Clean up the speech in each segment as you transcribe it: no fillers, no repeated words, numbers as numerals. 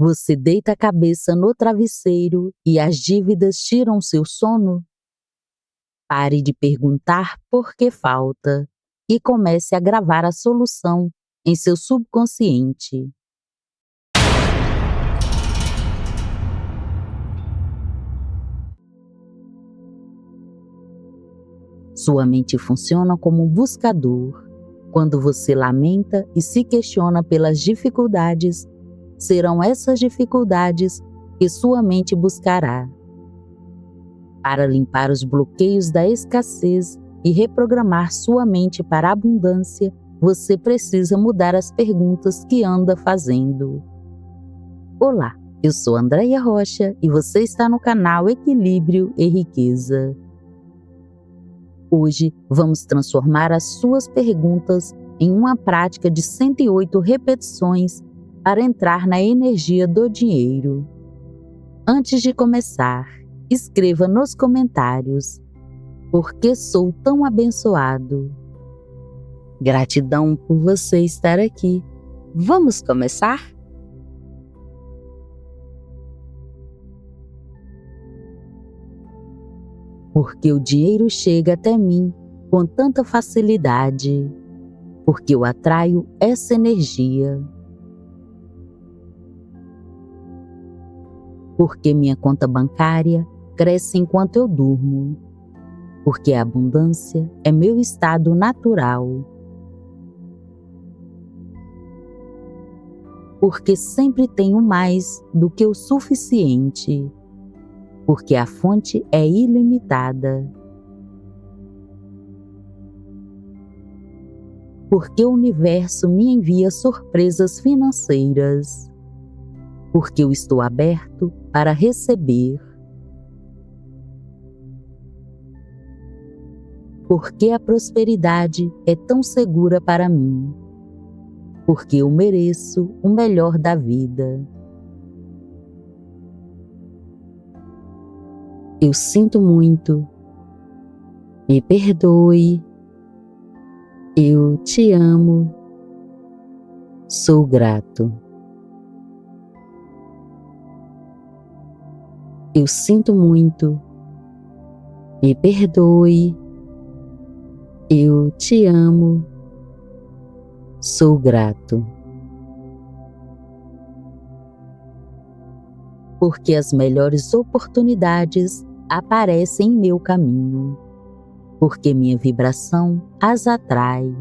Você deita a cabeça no travesseiro e as dívidas tiram seu sono? Pare de perguntar por que falta e comece a gravar a solução em seu subconsciente. Sua mente funciona como um buscador. Quando você lamenta e se questiona pelas dificuldades, serão essas dificuldades que sua mente buscará. Para limpar os bloqueios da escassez e reprogramar sua mente para a abundância, você precisa mudar as perguntas que anda fazendo. Olá, eu sou Andréia Rocha e você está no canal Equilíbrio e Riqueza. Hoje vamos transformar as suas perguntas em uma prática de 108 repetições para entrar na energia do dinheiro. Antes de começar, escreva nos comentários: por que sou tão abençoado? Gratidão por você estar aqui. Vamos começar? Porque o dinheiro chega até mim com tanta facilidade, porque eu atraio essa energia. Porque minha conta bancária cresce enquanto eu durmo, porque a abundância é meu estado natural. Porque sempre tenho mais do que o suficiente, porque a fonte é ilimitada. Porque o universo me envia surpresas financeiras, porque eu estou aberto para receber. Porque a prosperidade é tão segura para mim, porque eu mereço o melhor da vida. Eu sinto muito, me perdoe, eu te amo, sou grato. Eu sinto muito, me perdoe, eu te amo, sou grato. Porque as melhores oportunidades aparecem em meu caminho, porque minha vibração as atrai.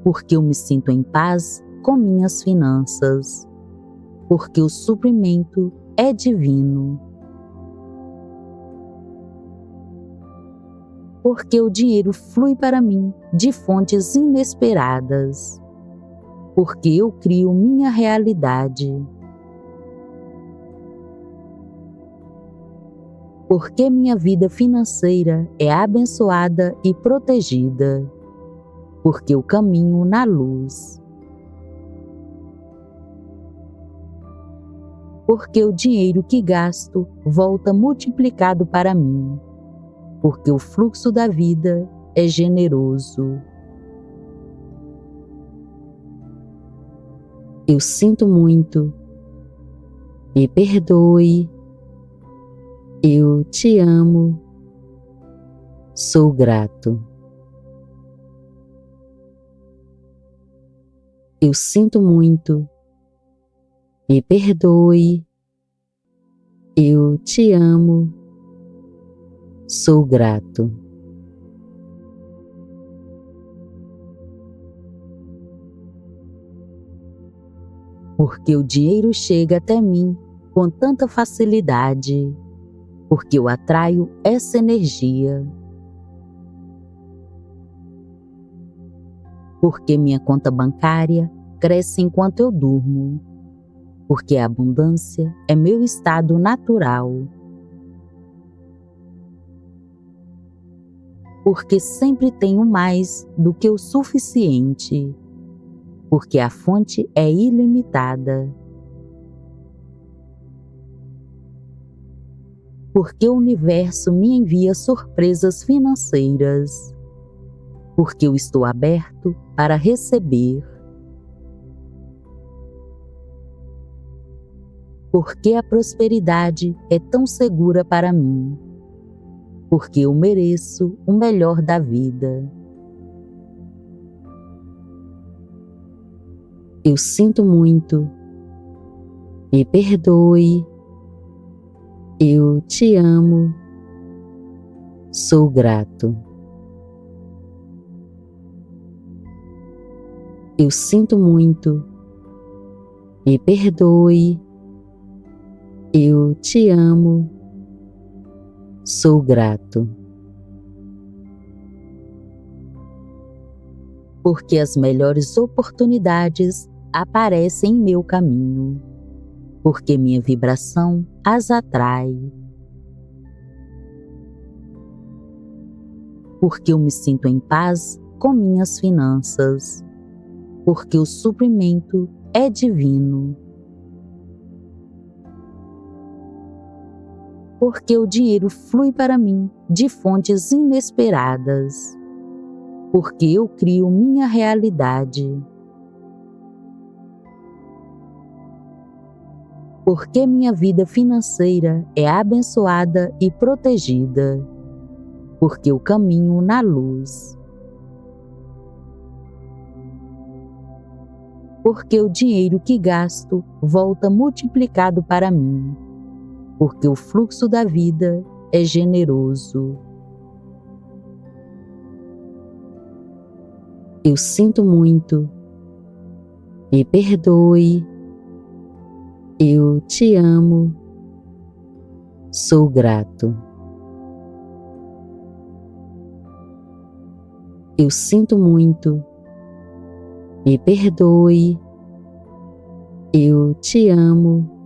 Porque eu me sinto em paz com minhas finanças, porque o suprimento é divino. Porque o dinheiro flui para mim de fontes inesperadas, porque eu crio minha realidade. Porque minha vida financeira é abençoada e protegida, porque eu caminho na luz. Porque o dinheiro que gasto volta multiplicado para mim, porque o fluxo da vida é generoso. Eu sinto muito, me perdoe, eu te amo, sou grato. Eu sinto muito, me perdoe, eu te amo, sou grato. Porque o dinheiro chega até mim com tanta facilidade, porque eu atraio essa energia. Porque minha conta bancária cresce enquanto eu durmo, porque a abundância é meu estado natural. Porque sempre tenho mais do que o suficiente, porque a fonte é ilimitada. Porque o universo me envia surpresas financeiras, porque eu estou aberto para receber. Porque a prosperidade é tão segura para mim. Porque eu mereço o melhor da vida. Eu sinto muito. Me perdoe. Eu te amo. Sou grato. Eu sinto muito. Me perdoe. Eu te amo. Sou grato. Porque as melhores oportunidades aparecem em meu caminho. Porque minha vibração as atrai. Porque eu me sinto em paz com minhas finanças. Porque o suprimento é divino. Porque o dinheiro flui para mim de fontes inesperadas. Porque eu crio minha realidade. Porque minha vida financeira é abençoada e protegida. Porque eu caminho na luz. Porque o dinheiro que gasto volta multiplicado para mim. Porque o fluxo da vida é generoso. Eu sinto muito. Me perdoe. Eu te amo. Sou grato. Eu sinto muito. Me perdoe. Eu te amo.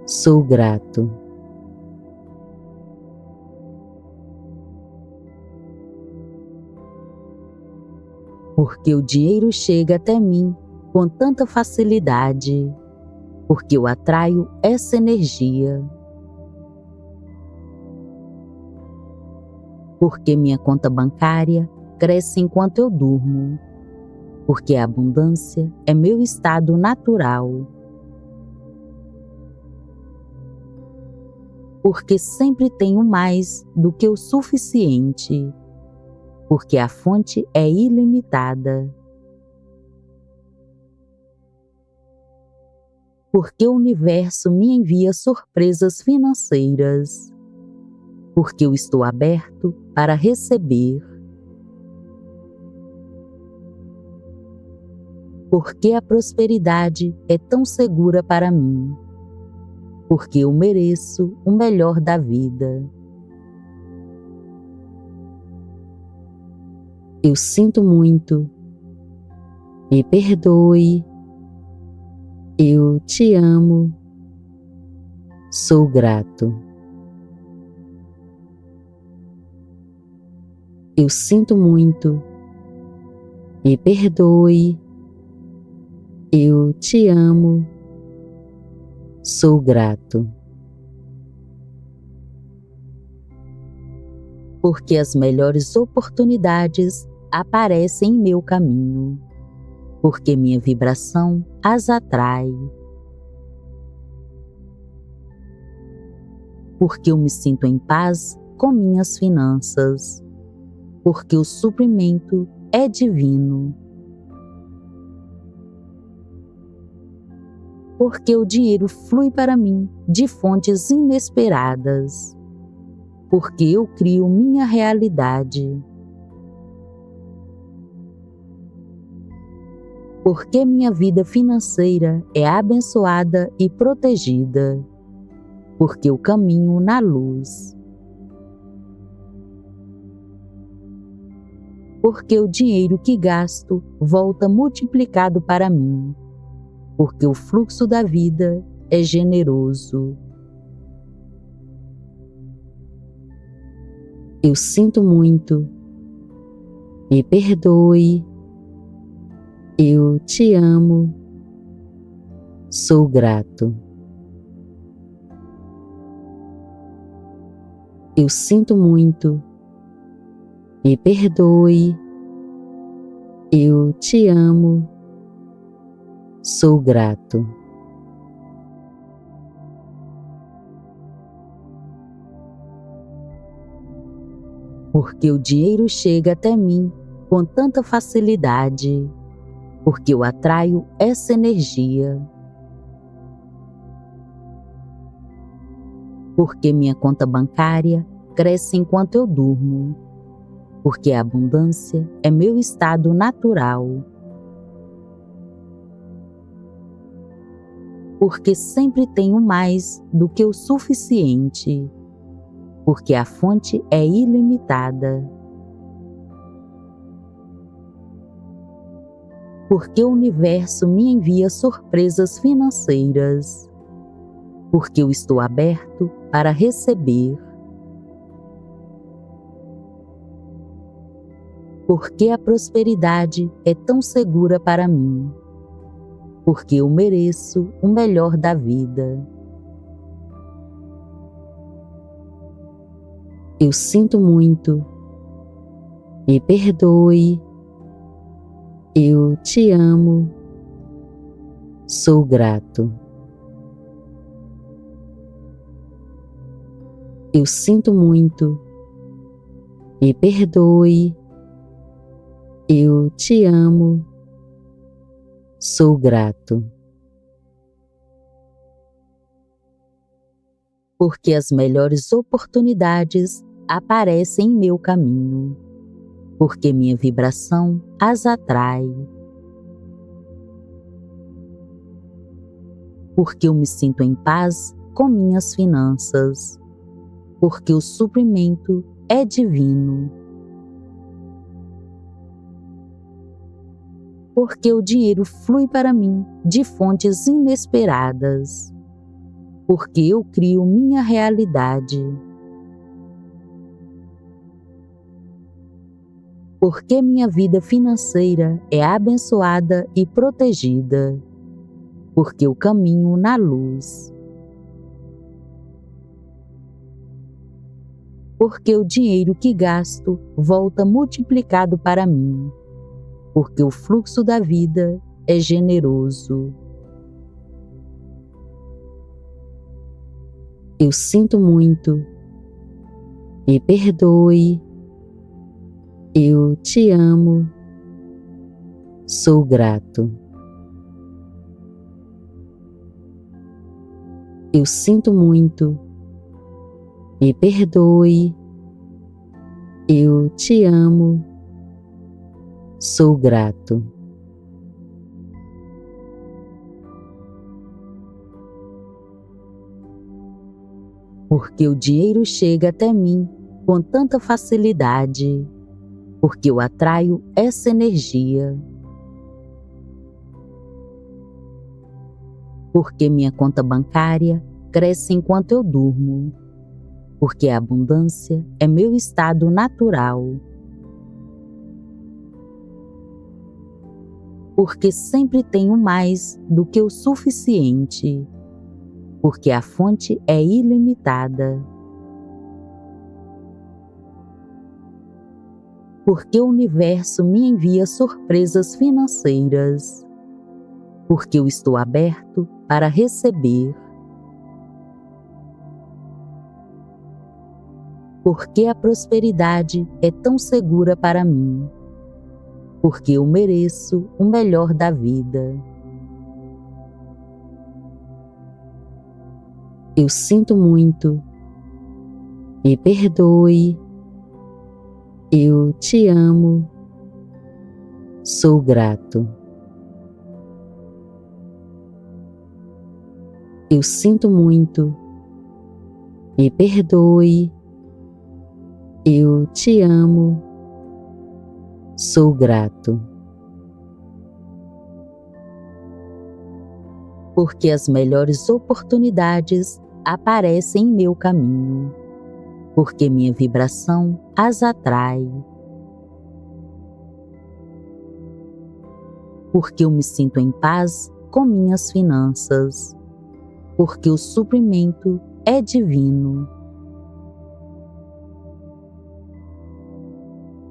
Sou grato. Porque o dinheiro chega até mim com tanta facilidade. Porque eu atraio essa energia. Porque minha conta bancária cresce enquanto eu durmo. Porque a abundância é meu estado natural. Porque sempre tenho mais do que o suficiente. Porque a fonte é ilimitada. Porque o universo me envia surpresas financeiras. Porque eu estou aberto para receber. Porque a prosperidade é tão segura para mim. Porque eu mereço o melhor da vida. Eu sinto muito. Me perdoe. Eu te amo. Sou grato. Eu sinto muito. Me perdoe. Eu te amo. Sou grato. Porque as melhores oportunidades aparecem em meu caminho. Porque minha vibração as atrai. Porque eu me sinto em paz com minhas finanças. Porque o suprimento é divino. Porque o dinheiro flui para mim de fontes inesperadas. Porque eu crio minha realidade. Porque minha vida financeira é abençoada e protegida. Porque eu caminho na luz. Porque o dinheiro que gasto volta multiplicado para mim. Porque o fluxo da vida é generoso. Eu sinto muito. Me perdoe. Eu te amo. Sou grato. Eu sinto muito. Me perdoe. Eu te amo. Sou grato. porque o dinheiro chega até mim com tanta facilidade, porque eu atraio essa energia, porque minha conta bancária cresce enquanto eu durmo, porque a abundância é meu estado natural, porque sempre tenho mais do que o suficiente, porque a fonte é ilimitada, porque o universo me envia surpresas financeiras, porque eu estou aberto para receber, porque a prosperidade é tão segura para mim, porque eu mereço o melhor da vida. Eu sinto muito, me perdoe, eu te amo, sou grato. Eu sinto muito, me perdoe, eu te amo, sou grato. Porque as melhores oportunidades aparecem em meu caminho, porque minha vibração as atrai, porque eu me sinto em paz com minhas finanças, porque o suprimento é divino, porque o dinheiro flui para mim de fontes inesperadas, porque eu crio minha realidade, porque minha vida financeira é abençoada e protegida, porque eu caminho na luz, porque o dinheiro que gasto volta multiplicado para mim, porque o fluxo da vida é generoso. Eu sinto muito, me perdoe, eu te amo, sou grato. Eu sinto muito, me perdoe, eu te amo, sou grato. Porque o dinheiro chega até mim com tanta facilidade, porque eu atraio essa energia, porque minha conta bancária cresce enquanto eu durmo, porque a abundância é meu estado natural, porque sempre tenho mais do que o suficiente, porque a fonte é ilimitada, porque o universo me envia surpresas financeiras, porque eu estou aberto para receber, porque a prosperidade é tão segura para mim, porque eu mereço o melhor da vida. Eu sinto muito, me perdoe, eu te amo, sou grato. Eu sinto muito, me perdoe, eu te amo, sou grato. Porque as melhores oportunidades aparecem em meu caminho, porque minha vibração as atrai, porque eu me sinto em paz com minhas finanças, porque o suprimento é divino,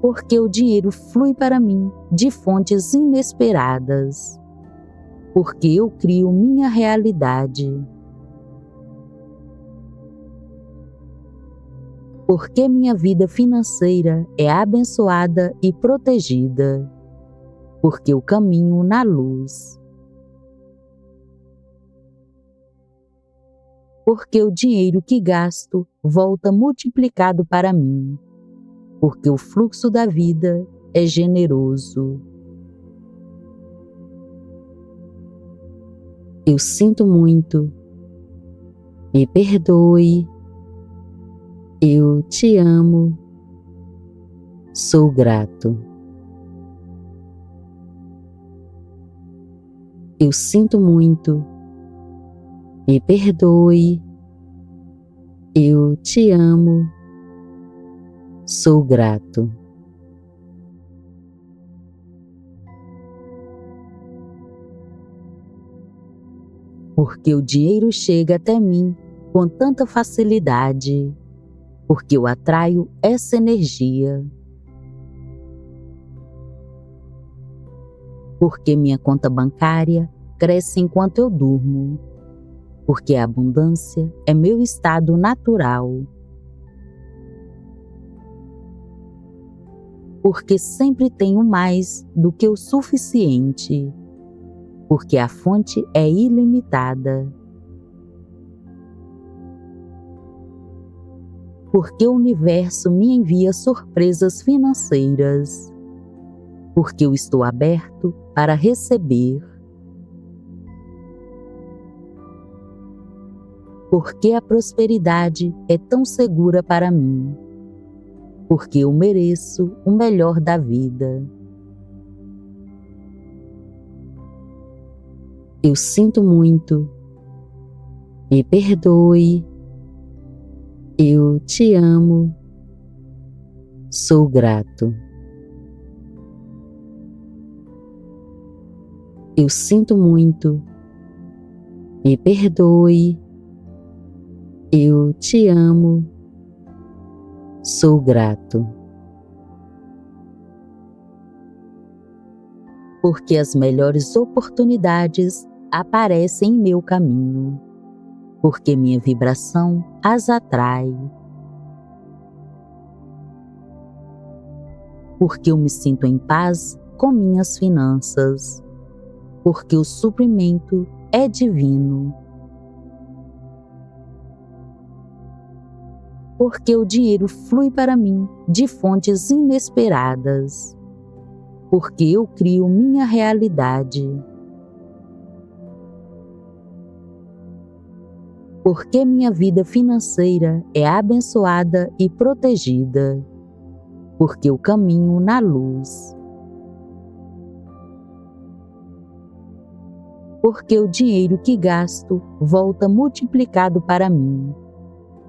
porque o dinheiro flui para mim de fontes inesperadas, porque eu crio minha realidade, Porque minha vida financeira é abençoada e protegida. Porque eu caminho na luz. Porque o dinheiro que gasto volta multiplicado para mim. Porque o fluxo da vida é generoso. Eu sinto muito. Me perdoe. Eu te amo. Sou grato. Eu sinto muito. Me perdoe. Eu te amo. Sou grato. Porque o dinheiro chega até mim com tanta facilidade. Porque eu atraio essa energia. Porque minha conta bancária cresce enquanto eu durmo. Porque a abundância é meu estado natural. Porque sempre tenho mais do que o suficiente. Porque a fonte é ilimitada. Porque o universo me envia surpresas financeiras. Porque eu estou aberto para receber. Porque a prosperidade é tão segura para mim. Porque eu mereço o melhor da vida. Eu sinto muito. Me perdoe. Eu te amo. Sou grato. Eu sinto muito. Me perdoe. Eu te amo. Sou grato. Porque as melhores oportunidades aparecem em meu caminho. Porque minha vibração as atrai. Porque eu me sinto em paz com minhas finanças. Porque o suprimento é divino. Porque o dinheiro flui para mim de fontes inesperadas. Porque eu crio minha realidade. Porque minha vida financeira é abençoada e protegida. Porque eu caminho na luz. Porque o dinheiro que gasto volta multiplicado para mim.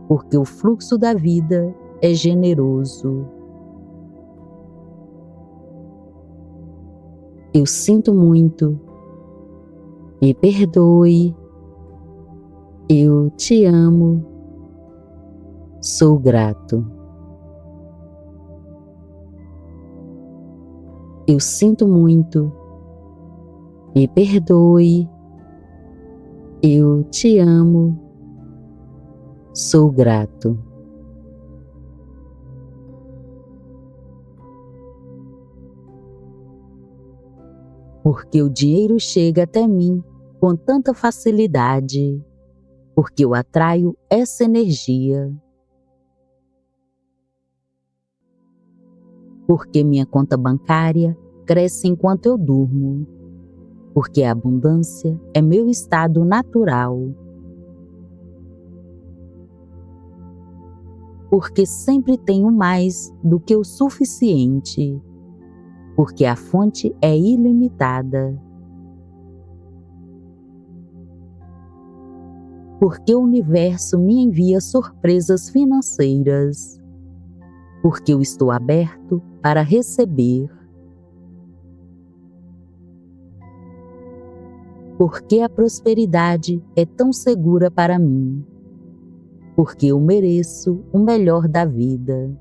Porque o fluxo da vida é generoso. Eu sinto muito. Me perdoe. Eu te amo. Sou grato. Eu sinto muito. Me perdoe. Eu te amo. Sou grato. Porque o dinheiro chega até mim com tanta facilidade. Porque eu atraio essa energia. Porque minha conta bancária cresce enquanto eu durmo. Porque a abundância é meu estado natural. Porque sempre tenho mais do que o suficiente. Porque a fonte é ilimitada. Porque o universo me envia surpresas financeiras. Porque eu estou aberto para receber. Porque a prosperidade é tão segura para mim. Porque eu mereço o melhor da vida.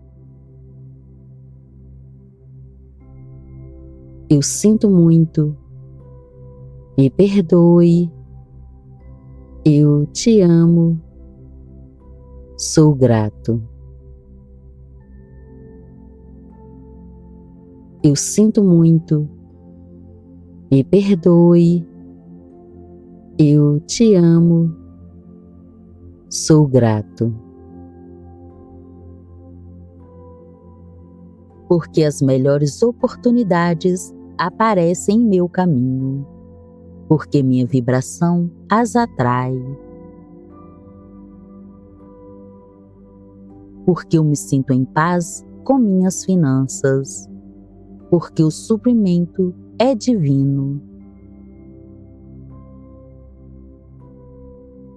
Eu sinto muito. Me perdoe. Eu te amo. Sou grato. Eu sinto muito. Me perdoe. Eu te amo. Sou grato. Porque as melhores oportunidades aparecem em meu caminho. Porque minha vibração as atrai. Porque eu me sinto em paz com minhas finanças. Porque o suprimento é divino.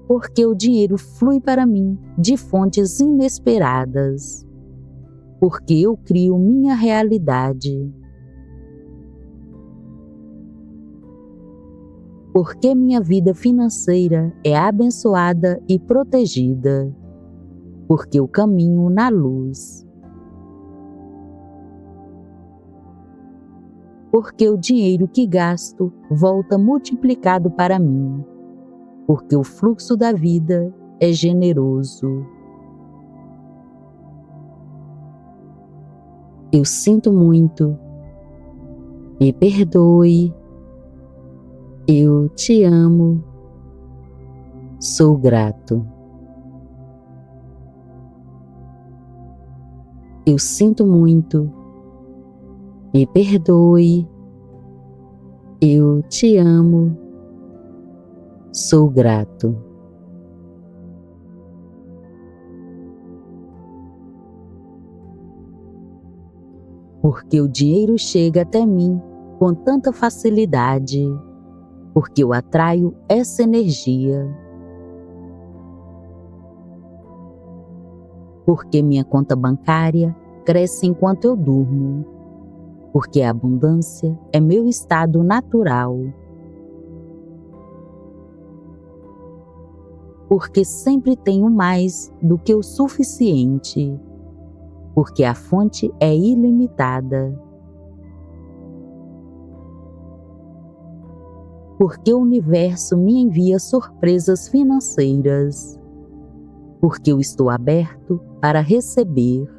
Porque o dinheiro flui para mim de fontes inesperadas. Porque eu crio minha realidade. Porque minha vida financeira é abençoada e protegida. Porque eu caminho na luz. Porque o dinheiro que gasto volta multiplicado para mim. Porque o fluxo da vida é generoso. Eu sinto muito. Me perdoe. Eu te amo. Sou grato. Eu sinto muito. Me perdoe. Eu te amo. Sou grato. Porque o dinheiro chega até mim com tanta facilidade. Porque eu atraio essa energia. Porque minha conta bancária cresce enquanto eu durmo. Porque a abundância é meu estado natural. Porque sempre tenho mais do que o suficiente. Porque a fonte é ilimitada. Porque o universo me envia surpresas financeiras. Porque eu estou aberto para receber.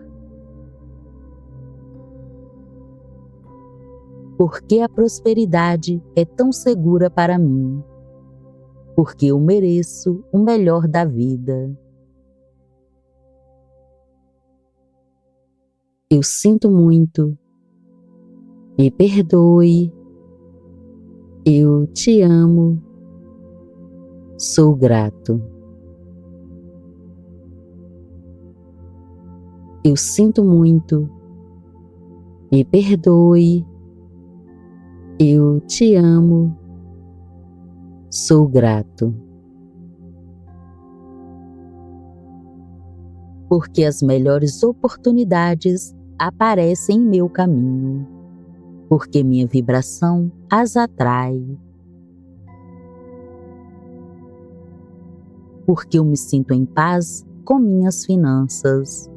Porque a prosperidade é tão segura para mim. Porque eu mereço o melhor da vida. Eu sinto muito. Me perdoe. Eu te amo. Sou grato. Eu sinto muito. Me perdoe. Eu te amo. Sou grato. Porque as melhores oportunidades aparecem em meu caminho. Porque minha vibração as atrai. Porque eu me sinto em paz com minhas finanças.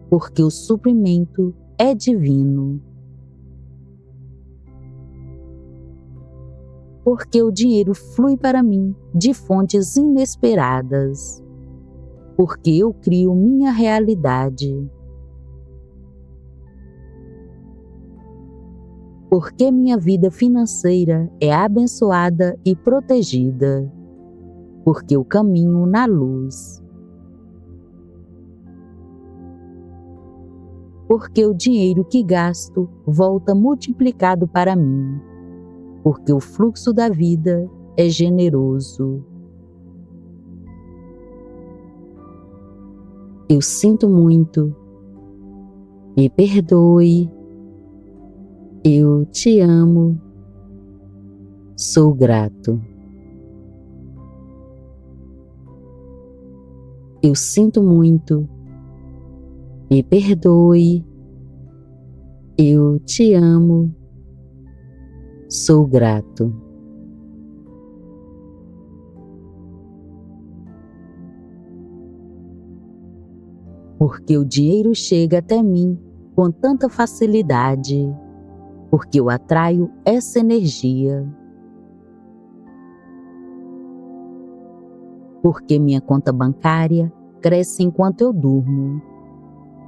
Porque o suprimento é divino. Porque o dinheiro flui para mim de fontes inesperadas. Porque eu crio minha realidade. Porque minha vida financeira é abençoada e protegida. Porque eu caminho na luz. Porque o dinheiro que gasto volta multiplicado para mim. Porque o fluxo da vida é generoso. Eu sinto muito. Me perdoe. Eu te amo. Sou grato. Eu sinto muito. Me perdoe. Eu te amo. Sou grato. Porque o dinheiro chega até mim com tanta facilidade. Porque eu atraio essa energia. Porque minha conta bancária cresce enquanto eu durmo.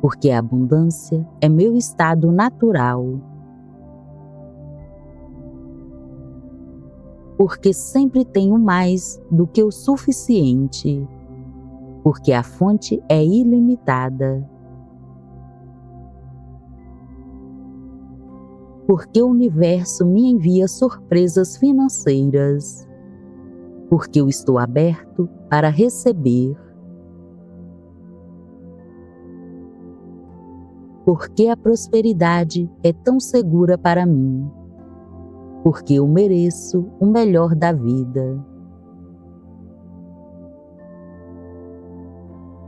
Porque a abundância é meu estado natural. porque sempre tenho mais do que o suficiente, porque a fonte é ilimitada, porque o universo me envia surpresas financeiras, porque eu estou aberto para receber, porque a prosperidade é tão segura para mim, porque eu mereço o melhor da vida.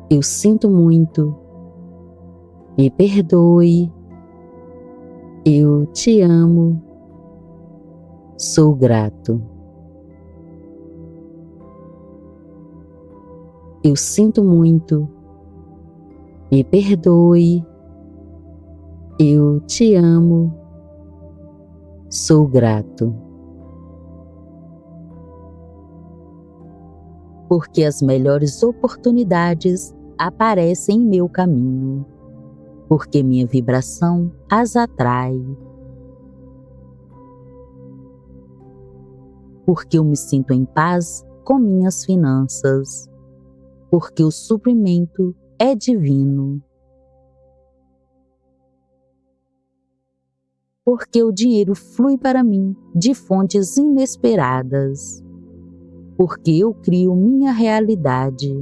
Eu sinto muito, me perdoe, eu te amo, sou grato. Eu sinto muito, me perdoe, eu te amo, sou grato. Porque as melhores oportunidades aparecem em meu caminho, porque minha vibração as atrai, porque eu me sinto em paz com minhas finanças, porque o suprimento é divino, porque o dinheiro flui para mim de fontes inesperadas, porque eu crio minha realidade,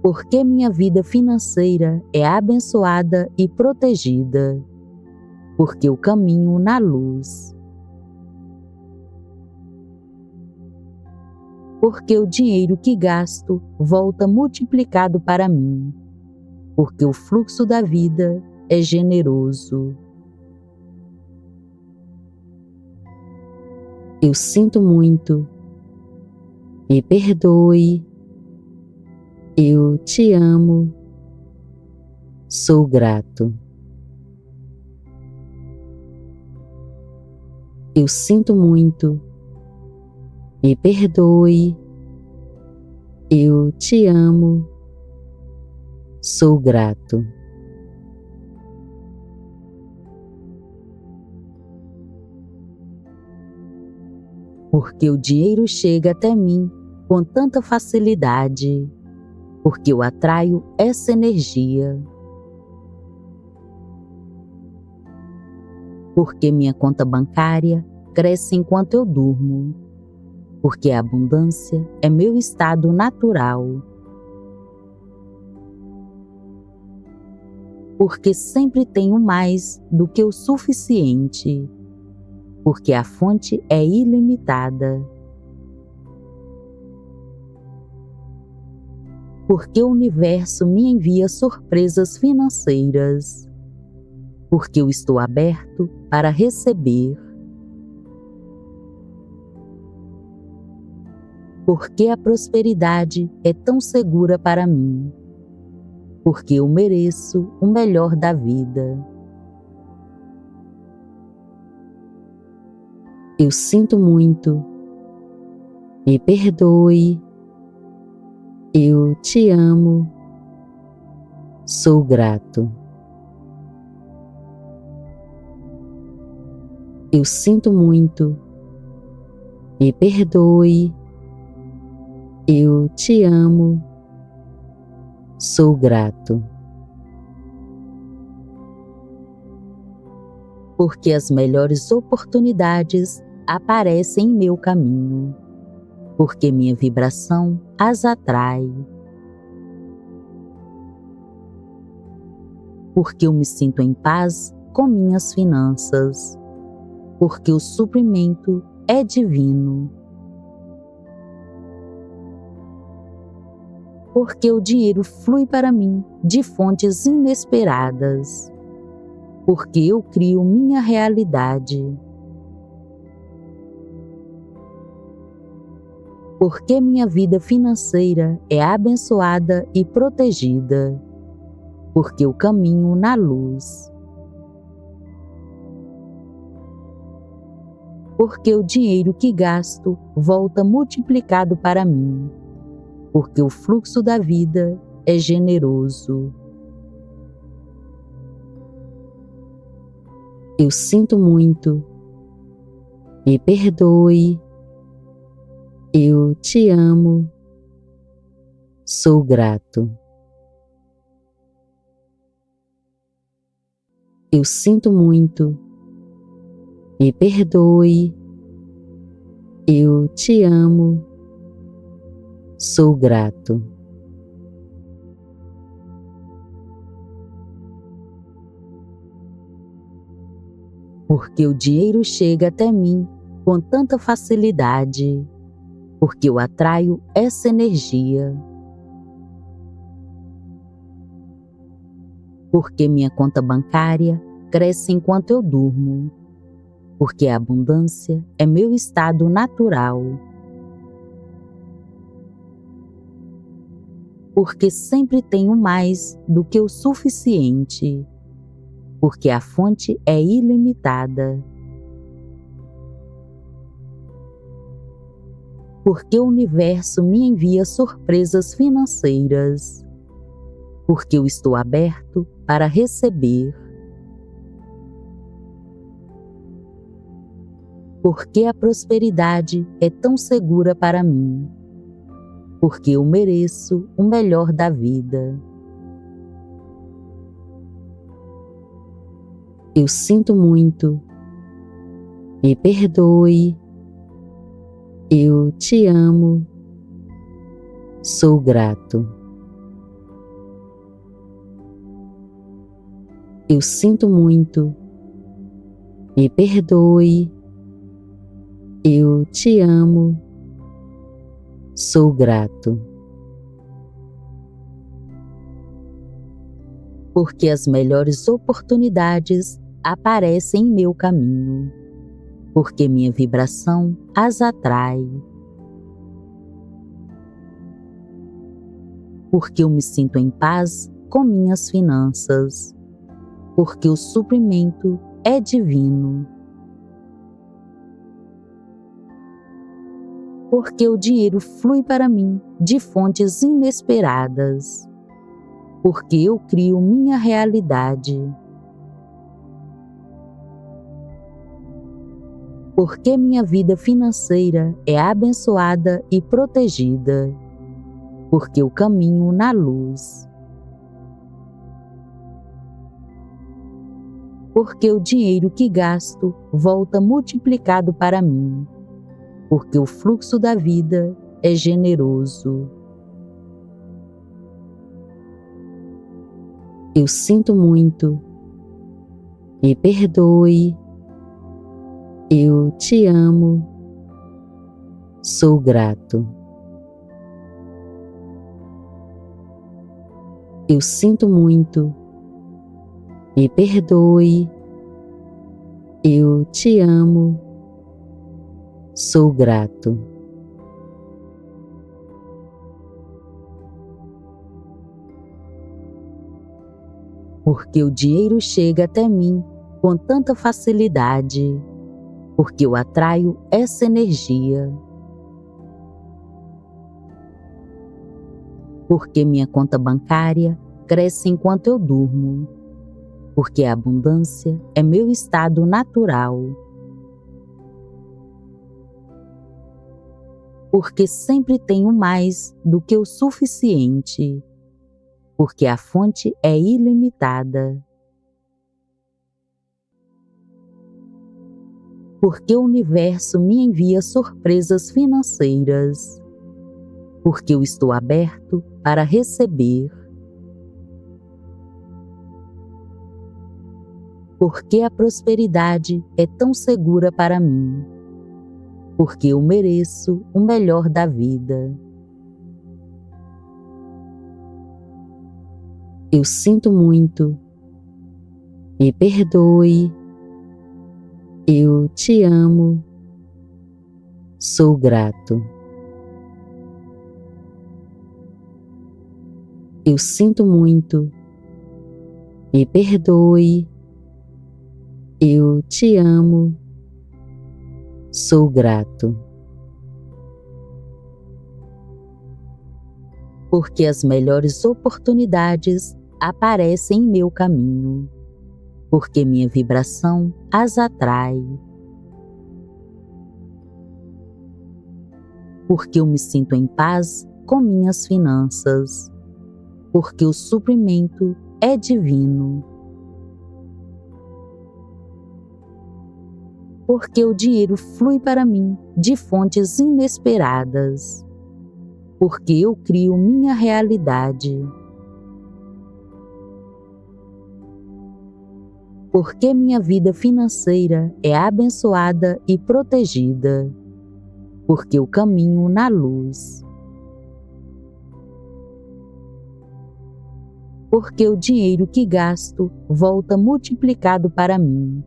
porque minha vida financeira é abençoada e protegida, porque eu caminho na luz, porque o dinheiro que gasto volta multiplicado para mim, porque o fluxo da vida é generoso. Eu sinto muito, me perdoe, eu te amo, sou grato. Eu sinto muito, me perdoe, eu te amo, sou grato. Porque o dinheiro chega até mim com tanta facilidade, porque eu atraio essa energia, porque minha conta bancária cresce enquanto eu durmo, porque a abundância é meu estado natural, porque sempre tenho mais do que o suficiente, porque a fonte é ilimitada, porque o universo me envia surpresas financeiras, porque eu estou aberto para receber, porque a prosperidade é tão segura para mim, porque eu mereço o melhor da vida. Eu sinto muito, me perdoe, eu te amo, sou grato. Eu sinto muito, me perdoe, eu te amo, sou grato. Porque as melhores oportunidades aparecem em meu caminho, porque minha vibração as atrai, porque eu me sinto em paz com minhas finanças, porque o suprimento é divino, porque o dinheiro flui para mim de fontes inesperadas, porque eu crio minha realidade, porque minha vida financeira é abençoada e protegida, porque eu caminho na luz, porque o dinheiro que gasto volta multiplicado para mim, porque o fluxo da vida é generoso. Eu sinto muito. Me perdoe. Eu te amo. Sou grato. Eu sinto muito. Me perdoe. Eu te amo. Sou grato. Porque o dinheiro chega até mim com tanta facilidade, porque eu atraio essa energia. Porque minha conta bancária cresce enquanto eu durmo, porque a abundância é meu estado natural. Porque sempre tenho mais do que o suficiente, porque a fonte é ilimitada. Porque o universo me envia surpresas financeiras, porque eu estou aberto para receber. Porque a prosperidade é tão segura para mim, porque eu mereço o melhor da vida. Eu sinto muito. Me perdoe. Eu te amo. Sou grato. Eu sinto muito. Me perdoe. Eu te amo. Sou grato. Porque as melhores oportunidades aparecem em meu caminho, porque minha vibração as atrai. Porque eu me sinto em paz com minhas finanças, porque o suprimento é divino. Porque o dinheiro flui para mim de fontes inesperadas, porque eu crio minha realidade. Porque minha vida financeira é abençoada e protegida, porque eu caminho na luz. Porque o dinheiro que gasto volta multiplicado para mim, porque o fluxo da vida é generoso. Eu sinto muito. Me perdoe. Eu te amo. Sou grato. Eu sinto muito. Me perdoe. Eu te amo. Sou grato. Porque o dinheiro chega até mim com tanta facilidade, porque eu atraio essa energia. Porque minha conta bancária cresce enquanto eu durmo, porque a abundância é meu estado natural. Porque sempre tenho mais do que o suficiente, porque a fonte é ilimitada. Porque o universo me envia surpresas financeiras, porque eu estou aberto para receber. Porque a prosperidade é tão segura para mim, porque eu mereço o melhor da vida. Eu sinto muito. Me perdoe. Eu te amo. Sou grato. Eu sinto muito. Me perdoe. Eu te amo. Sou grato. Porque as melhores oportunidades aparecem em meu caminho, porque minha vibração as atrai. Porque eu me sinto em paz com minhas finanças, porque o suprimento é divino. Porque o dinheiro flui para mim de fontes inesperadas, porque eu crio minha realidade. Porque minha vida financeira é abençoada e protegida, porque eu caminho na luz. Porque o dinheiro que gasto volta multiplicado para mim,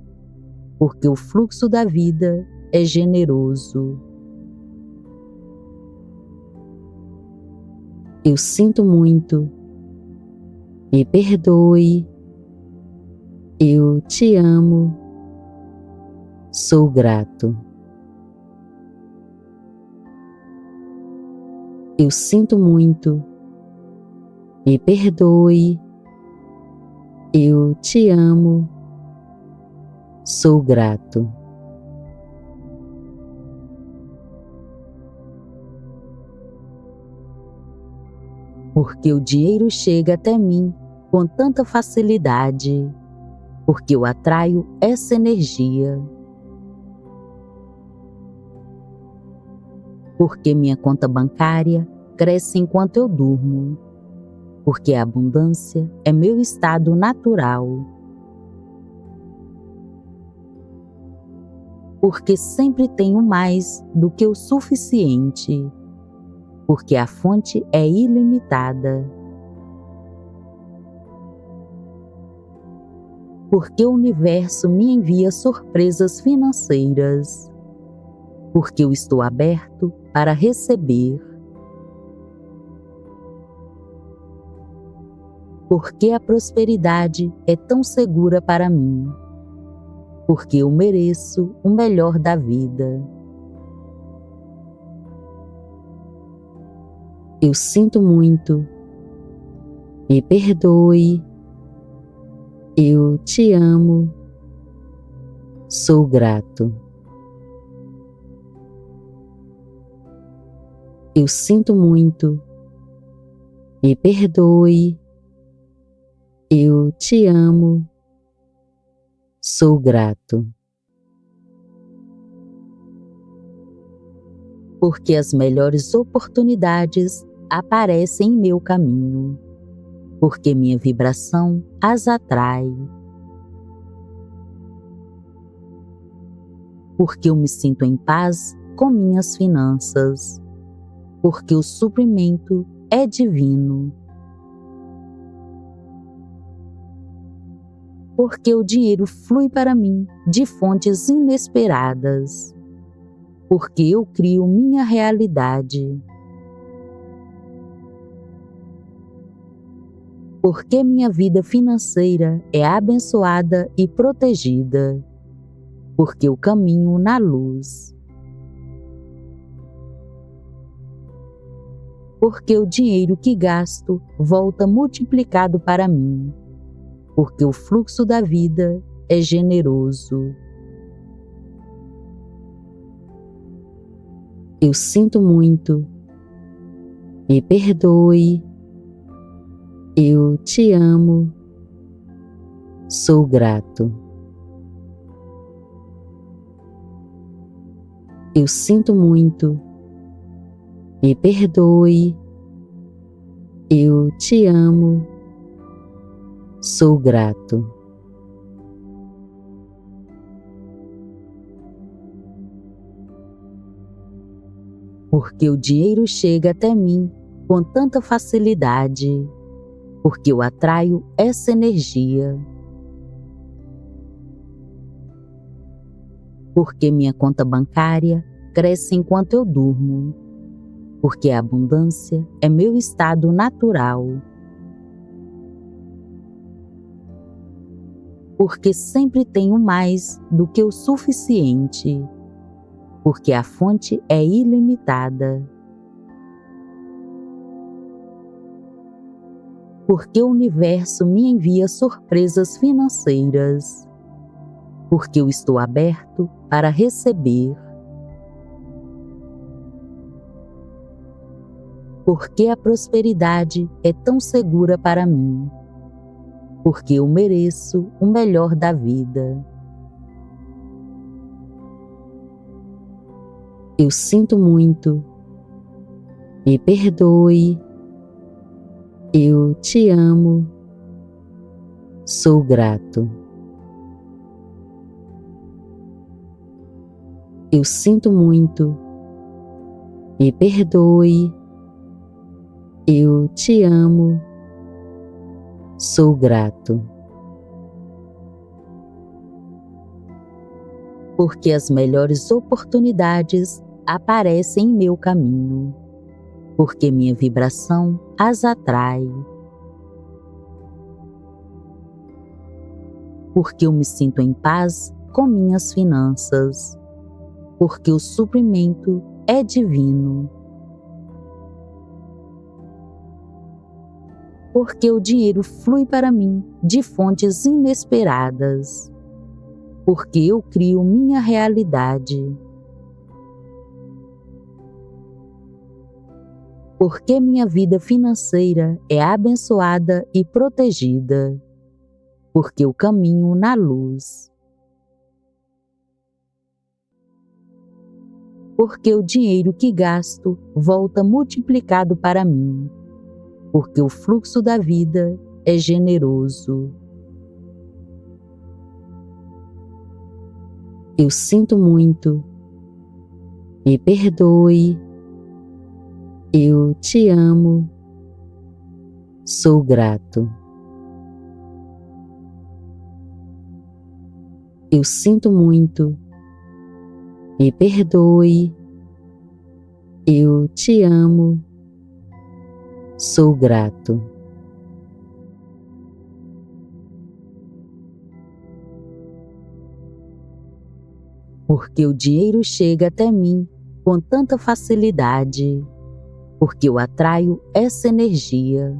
porque o fluxo da vida é generoso. Eu sinto muito, me perdoe, eu te amo, sou grato. Eu sinto muito, me perdoe, eu te amo, sou grato. Porque o dinheiro chega até mim com tanta facilidade, porque eu atraio essa energia. Porque minha conta bancária cresce enquanto eu durmo, porque a abundância é meu estado natural. Porque sempre tenho mais do que o suficiente, porque a fonte é ilimitada. Porque o universo me envia surpresas financeiras, porque eu estou aberto para receber. Porque a prosperidade é tão segura para mim, porque eu mereço o melhor da vida. Eu sinto muito, me perdoe, eu te amo, sou grato. Eu sinto muito, me perdoe, eu te amo, sou grato. Porque as melhores oportunidades aparecem em meu caminho, porque minha vibração as atrai. Porque eu me sinto em paz com minhas finanças, porque o suprimento é divino. Porque o dinheiro flui para mim de fontes inesperadas, porque eu crio minha realidade. Porque minha vida financeira é abençoada e protegida, porque eu caminho na luz. Porque o dinheiro que gasto volta multiplicado para mim, porque o fluxo da vida é generoso. Eu sinto muito, me perdoe, eu te amo, sou grato. Eu sinto muito, me perdoe, eu te amo, sou grato. Porque o dinheiro chega até mim com tanta facilidade, porque eu atraio essa energia. Porque minha conta bancária cresce enquanto eu durmo, porque a abundância é meu estado natural. Porque sempre tenho mais do que o suficiente, porque a fonte é ilimitada. Porque o universo me envia surpresas financeiras. Porque eu estou aberto para receber. Porque a prosperidade é tão segura para mim. Porque eu mereço o melhor da vida. Eu sinto muito. Me perdoe. Eu te amo. Sou grato. Eu sinto muito. Me perdoe. Eu te amo. Sou grato. Porque as melhores oportunidades aparecem em meu caminho. Porque minha vibração as atrai. Porque eu me sinto em paz com minhas finanças. Porque o suprimento é divino. Porque o dinheiro flui para mim de fontes inesperadas. Porque eu crio minha realidade. Porque minha vida financeira é abençoada e protegida. Porque eu caminho na luz. Porque o dinheiro que gasto volta multiplicado para mim. Porque o fluxo da vida é generoso. Eu sinto muito. Me perdoe. Eu te amo. Sou grato. Eu sinto muito. Me perdoe. Eu te amo. Sou grato. Porque o dinheiro chega até mim com tanta facilidade. Porque eu atraio essa energia.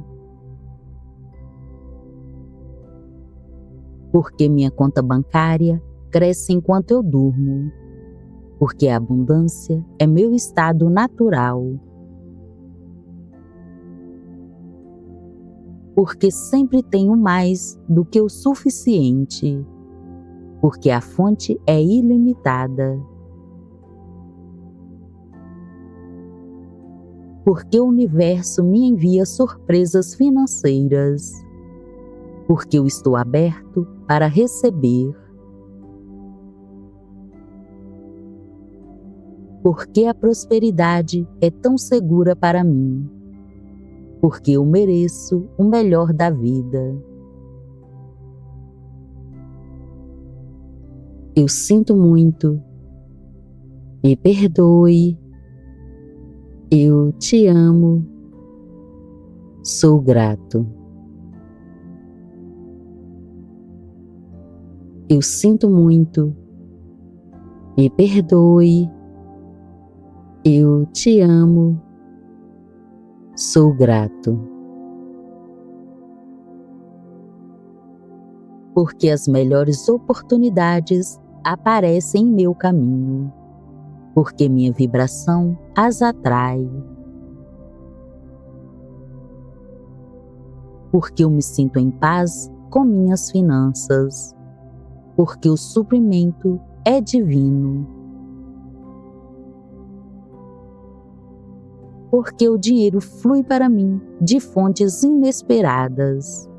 Porque minha conta bancária cresce enquanto eu durmo. Porque a abundância é meu estado natural. Porque sempre tenho mais do que o suficiente. Porque a fonte é ilimitada. Porque o universo me envia surpresas financeiras. Porque eu estou aberto para receber. Porque a prosperidade é tão segura para mim. Porque eu mereço o melhor da vida. Eu sinto muito. Me perdoe. Eu te amo. Sou grato. Eu sinto muito. Me perdoe. Eu te amo. Sou grato. Porque as melhores oportunidades aparecem em meu caminho. Porque minha vibração as atrai. Porque eu me sinto em paz com minhas finanças. Porque o suprimento é divino. Porque o dinheiro flui para mim de fontes inesperadas.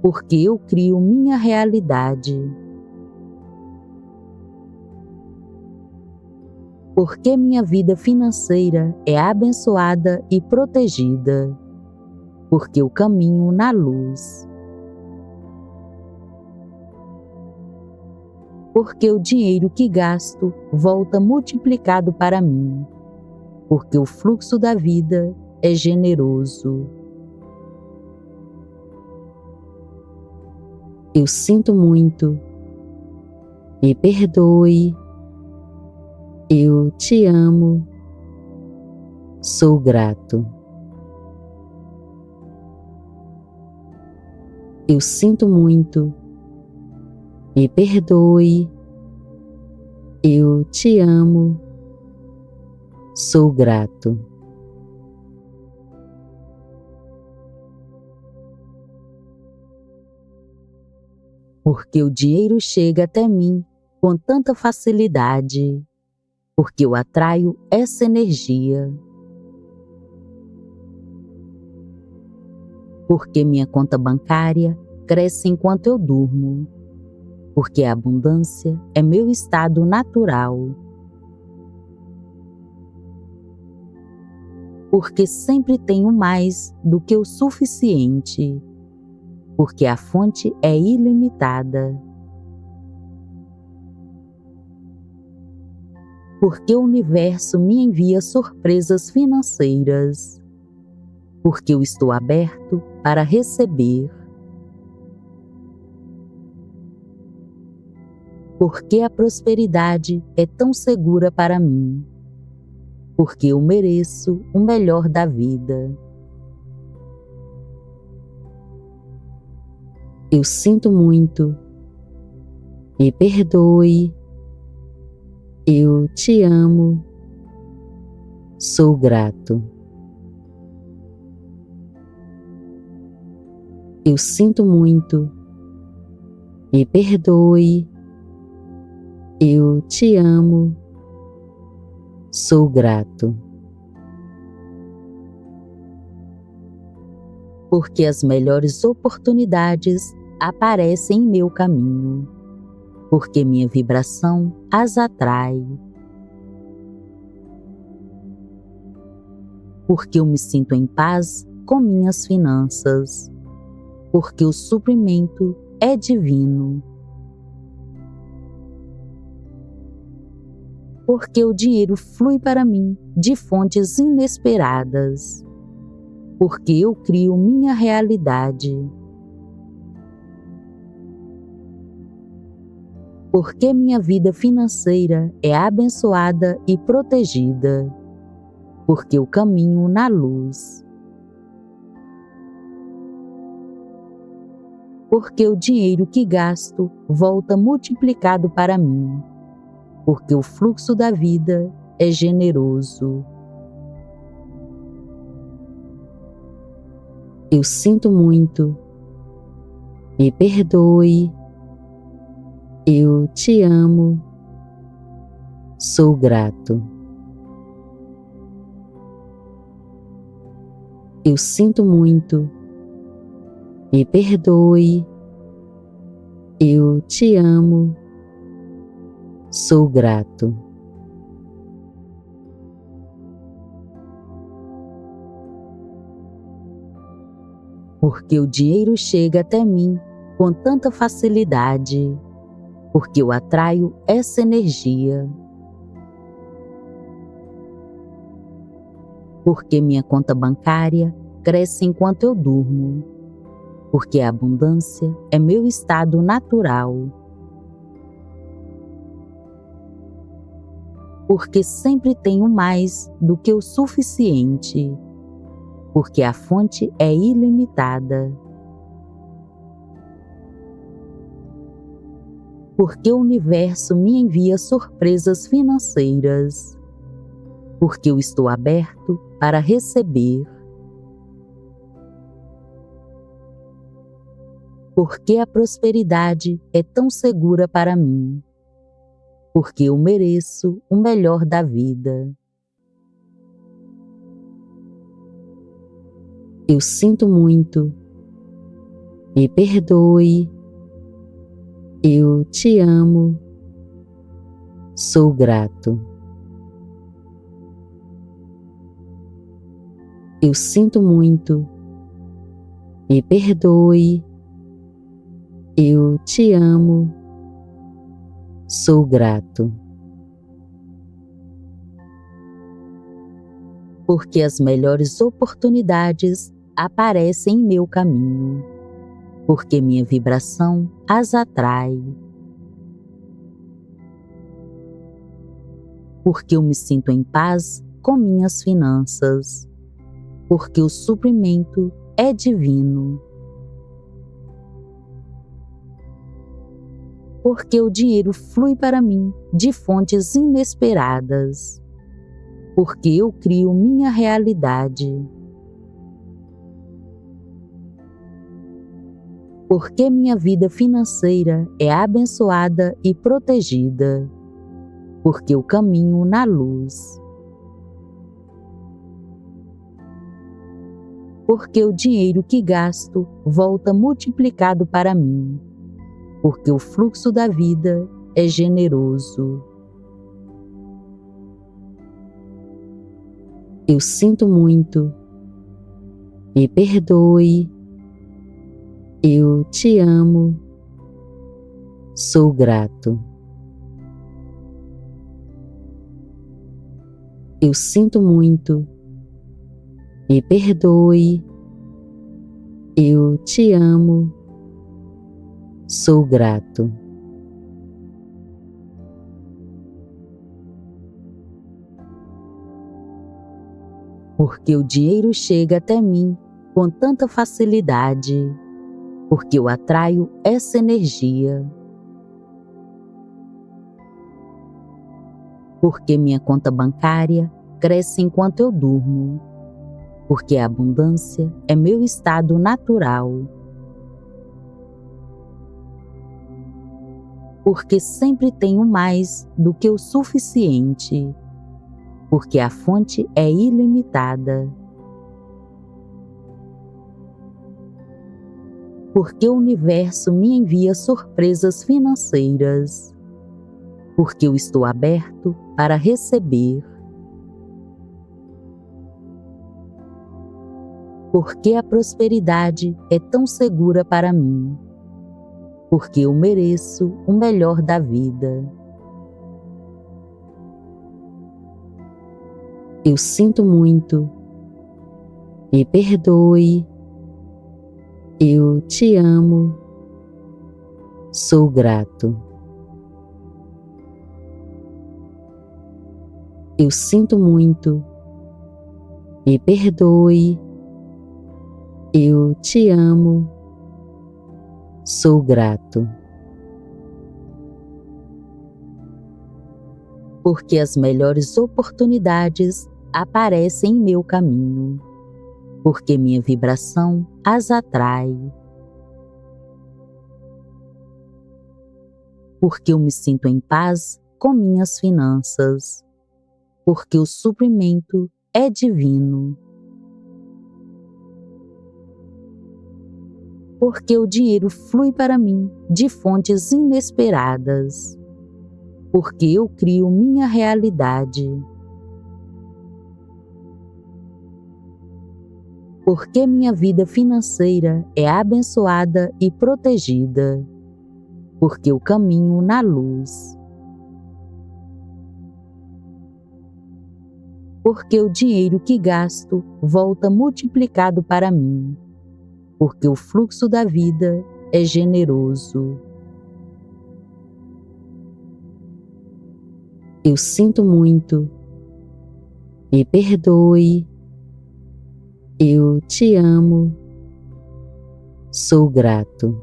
Porque eu crio minha realidade. Porque minha vida financeira é abençoada e protegida. Porque eu caminho na luz. Porque o dinheiro que gasto volta multiplicado para mim. Porque o fluxo da vida é generoso. Eu sinto muito. Me perdoe. Eu te amo. Sou grato. Eu sinto muito. Me perdoe. Eu te amo. Sou grato. Porque o dinheiro chega até mim com tanta facilidade, porque eu atraio essa energia. Porque minha conta bancária cresce enquanto eu durmo, porque a abundância é meu estado natural. Porque sempre tenho mais do que o suficiente, porque a fonte é ilimitada. Porque o universo me envia surpresas financeiras, porque eu estou aberto para receber. Porque a prosperidade é tão segura para mim, porque eu mereço o melhor da vida. Eu sinto muito. Me perdoe. Eu te amo. Sou grato. Eu sinto muito. Me perdoe. Eu te amo. Sou grato. Porque as melhores oportunidades aparecem em meu caminho, porque minha vibração as atrai. Porque eu me sinto em paz com minhas finanças, porque o suprimento é divino. Porque o dinheiro flui para mim de fontes inesperadas, porque eu crio minha realidade. Porque minha vida financeira é abençoada e protegida, porque eu caminho na luz. Porque o dinheiro que gasto volta multiplicado para mim, porque o fluxo da vida é generoso. Eu sinto muito. Me perdoe. Eu te amo. Sou grato. Eu sinto muito. Me perdoe. Eu te amo. Sou grato. Porque o dinheiro chega até mim com tanta facilidade, porque eu atraio essa energia. Porque minha conta bancária cresce enquanto eu durmo, porque a abundância é meu estado natural. Porque sempre tenho mais do que o suficiente, porque a fonte é ilimitada. Porque o universo me envia surpresas financeiras, porque eu estou aberto para receber. Porque a prosperidade é tão segura para mim, porque eu mereço o melhor da vida. Eu sinto muito. Me perdoe. Eu te amo. Sou grato. Eu sinto muito. Me perdoe. Eu te amo. Sou grato. Porque as melhores oportunidades aparecem em meu caminho, porque minha vibração as atrai. Porque eu me sinto em paz com minhas finanças, porque o suprimento é divino. Porque o dinheiro flui para mim de fontes inesperadas. Porque eu crio minha realidade. Porque minha vida financeira é abençoada e protegida. Porque eu caminho na luz. Porque o dinheiro que gasto volta multiplicado para mim. Porque o fluxo da vida é generoso. Eu sinto muito. Me perdoe. Eu te amo. Sou grato. Eu sinto muito. Me perdoe. Eu te amo. Sou grato. Porque o dinheiro chega até mim com tanta facilidade. Porque eu atraio essa energia. Porque minha conta bancária cresce enquanto eu durmo. Porque a abundância é meu estado natural. Porque sempre tenho mais do que o suficiente. Porque a fonte é ilimitada. Porque o universo me envia surpresas financeiras. Porque eu estou aberto para receber. Porque a prosperidade é tão segura para mim. Porque eu mereço o melhor da vida. Eu sinto muito. Me perdoe. Eu te amo. Sou grato. Eu sinto muito. Me perdoe. Eu te amo. Sou grato. Porque as melhores oportunidades aparecem em meu caminho. Porque minha vibração as atrai. Porque eu me sinto em paz com minhas finanças. Porque o suprimento é divino. Porque o dinheiro flui para mim de fontes inesperadas. Porque eu crio minha realidade. Porque minha vida financeira é abençoada e protegida. Porque eu caminho na luz. Porque o dinheiro que gasto volta multiplicado para mim. Porque o fluxo da vida é generoso. Eu sinto muito. Me perdoe. Eu te amo. Sou grato.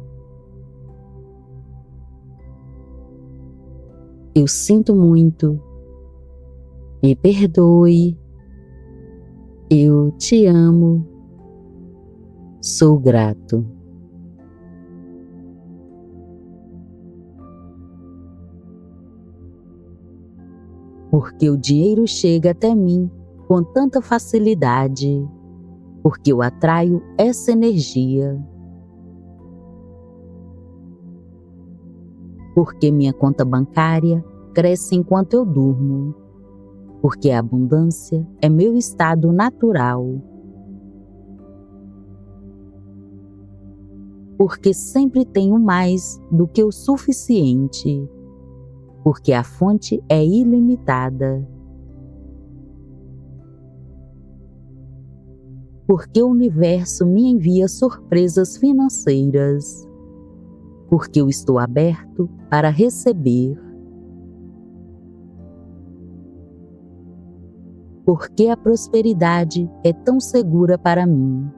Eu sinto muito. Me perdoe. Eu te amo. Sou grato. Porque o dinheiro chega até mim com tanta facilidade. Porque eu atraio essa energia. Porque minha conta bancária cresce enquanto eu durmo. Porque a abundância é meu estado natural. Porque sempre tenho mais do que o suficiente. Porque a fonte é ilimitada. Porque o universo me envia surpresas financeiras. Porque eu estou aberto para receber. Porque a prosperidade é tão segura para mim.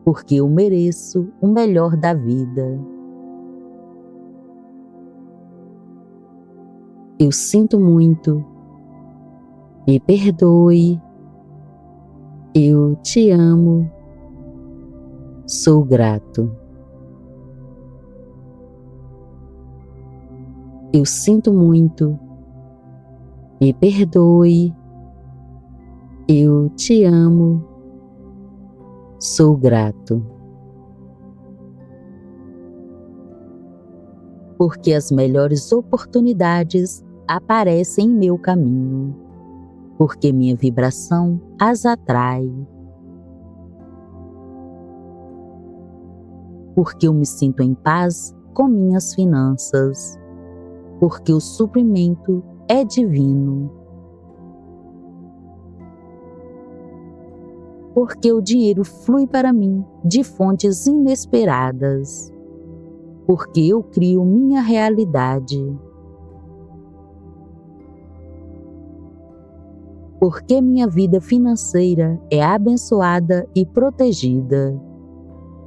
Porque eu mereço o melhor da vida. Eu sinto muito. Me perdoe. Eu te amo. Sou grato. Eu sinto muito. Me perdoe. Eu te amo. Sou grato. Porque as melhores oportunidades aparecem em meu caminho. Porque minha vibração as atrai. Porque eu me sinto em paz com minhas finanças. Porque o suprimento é divino. Porque o dinheiro flui para mim de fontes inesperadas. Porque eu crio minha realidade. Porque minha vida financeira é abençoada e protegida.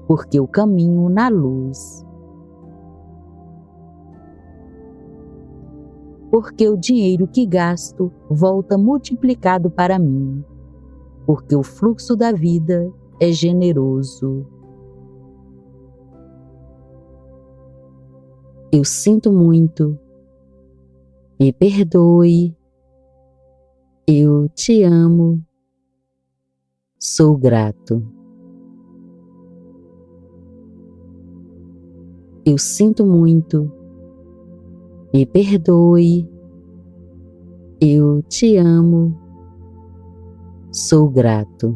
Porque eu caminho na luz. Porque o dinheiro que gasto volta multiplicado para mim. Porque o fluxo da vida é generoso. Eu sinto muito. Me perdoe. Eu te amo. Sou grato. Eu sinto muito. Me perdoe. Eu te amo. Sou grato.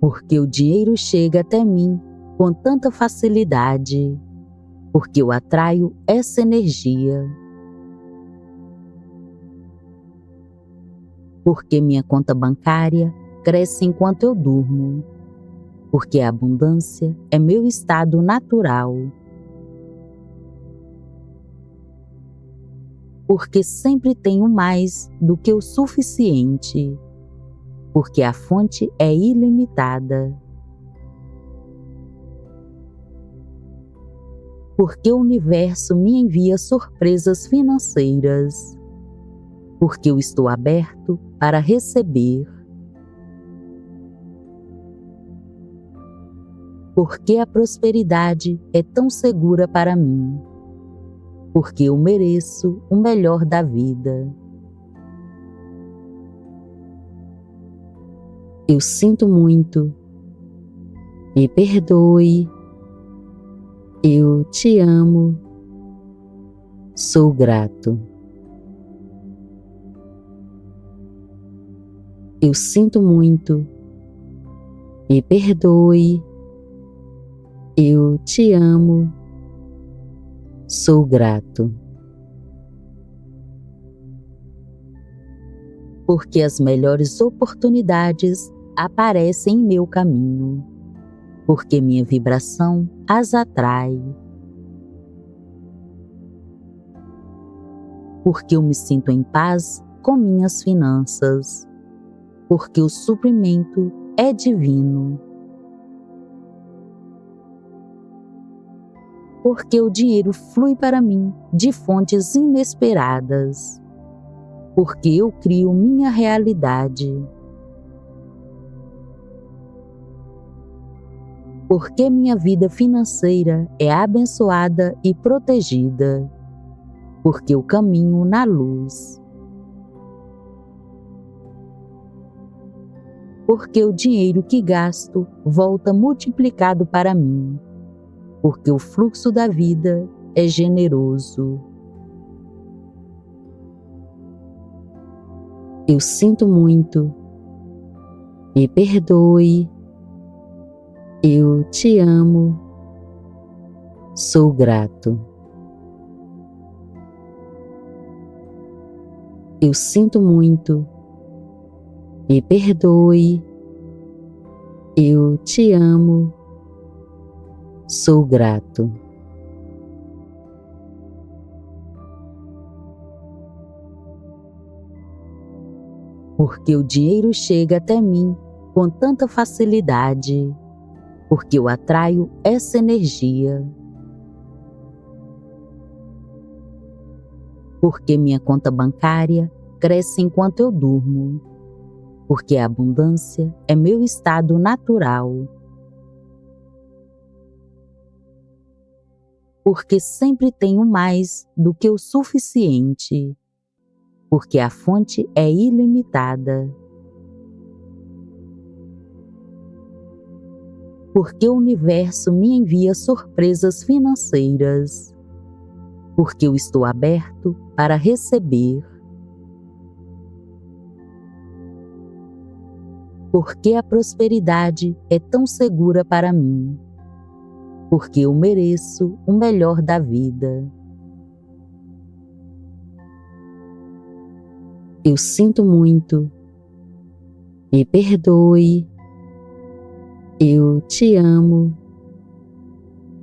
Porque o dinheiro chega até mim com tanta facilidade. Porque eu atraio essa energia. Porque minha conta bancária cresce enquanto eu durmo. Porque a abundância é meu estado natural. Porque sempre tenho mais do que o suficiente. Porque a fonte é ilimitada. Porque o universo me envia surpresas financeiras. Porque eu estou aberto para receber. Porque a prosperidade é tão segura para mim. Porque eu mereço o melhor da vida. Eu sinto muito. Me perdoe. Eu te amo. Sou grato. Eu sinto muito. Me perdoe. Eu te amo. Sou grato. Porque as melhores oportunidades aparecem em meu caminho. Porque minha vibração as atrai. Porque eu me sinto em paz com minhas finanças. Porque o suprimento é divino. Porque o dinheiro flui para mim de fontes inesperadas. Porque eu crio minha realidade. Porque minha vida financeira é abençoada e protegida. Porque eu caminho na luz. Porque o dinheiro que gasto volta multiplicado para mim. Porque o fluxo da vida é generoso. Eu sinto muito. Me perdoe. Eu te amo. Sou grato. Eu sinto muito. Me perdoe. Eu te amo. Sou grato. Porque o dinheiro chega até mim com tanta facilidade. porque eu atraio essa energia. Porque minha conta bancária cresce enquanto eu durmo, porque a abundância é meu estado natural. Porque sempre tenho mais do que o suficiente, porque a fonte é ilimitada. Porque o universo me envia surpresas financeiras, porque eu estou aberto para receber. Porque a prosperidade é tão segura para mim, porque eu mereço o melhor da vida. Eu sinto muito, me perdoe, eu te amo,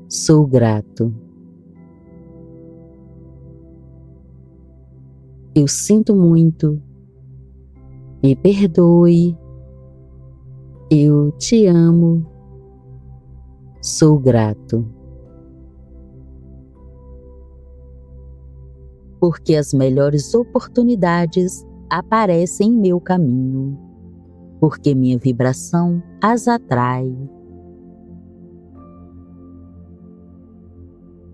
sou grato. Eu sinto muito, me perdoe, eu te amo, sou grato. Porque as melhores oportunidades aparecem em meu caminho, porque minha vibração as atrai.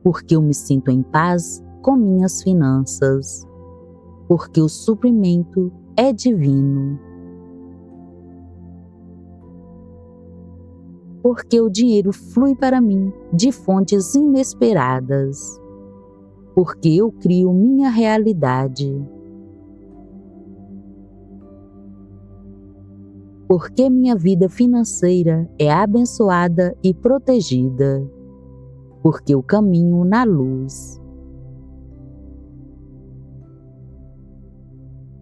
Porque eu me sinto em paz com minhas finanças, porque o suprimento é divino. Porque o dinheiro flui para mim de fontes inesperadas, porque eu crio minha realidade. Porque minha vida financeira é abençoada e protegida, porque eu caminho na luz.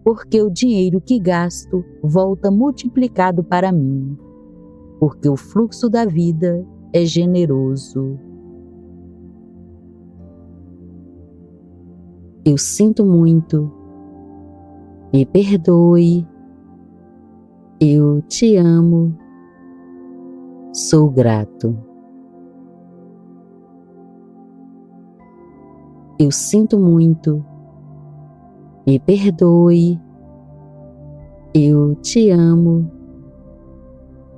Porque o dinheiro que gasto volta multiplicado para mim, porque o fluxo da vida é generoso. Eu sinto muito, me perdoe, eu te amo, sou grato. Eu sinto muito, me perdoe, eu te amo,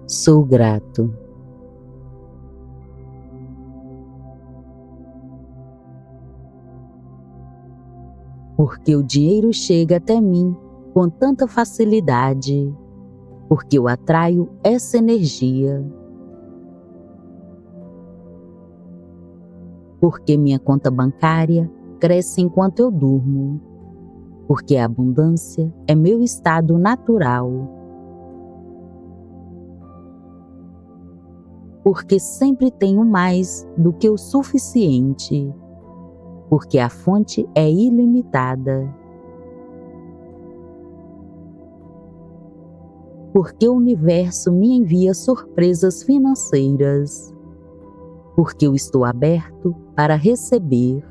sou grato. Porque o dinheiro chega até mim com tanta facilidade, porque eu atraio essa energia. Porque minha conta bancária cresce enquanto eu durmo, porque a abundância é meu estado natural. Porque sempre tenho mais do que o suficiente, porque a fonte é ilimitada. Porque o universo me envia surpresas financeiras, porque eu estou aberto para receber.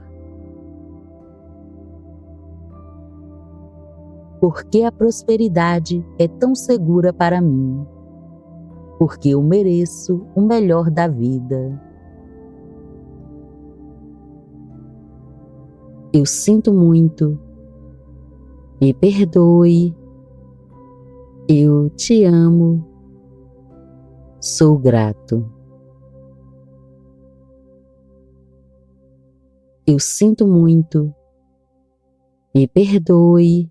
Porque a prosperidade é tão segura para mim, porque eu mereço o melhor da vida. Eu sinto muito, me perdoe, eu te amo, sou grato. Eu sinto muito, me perdoe,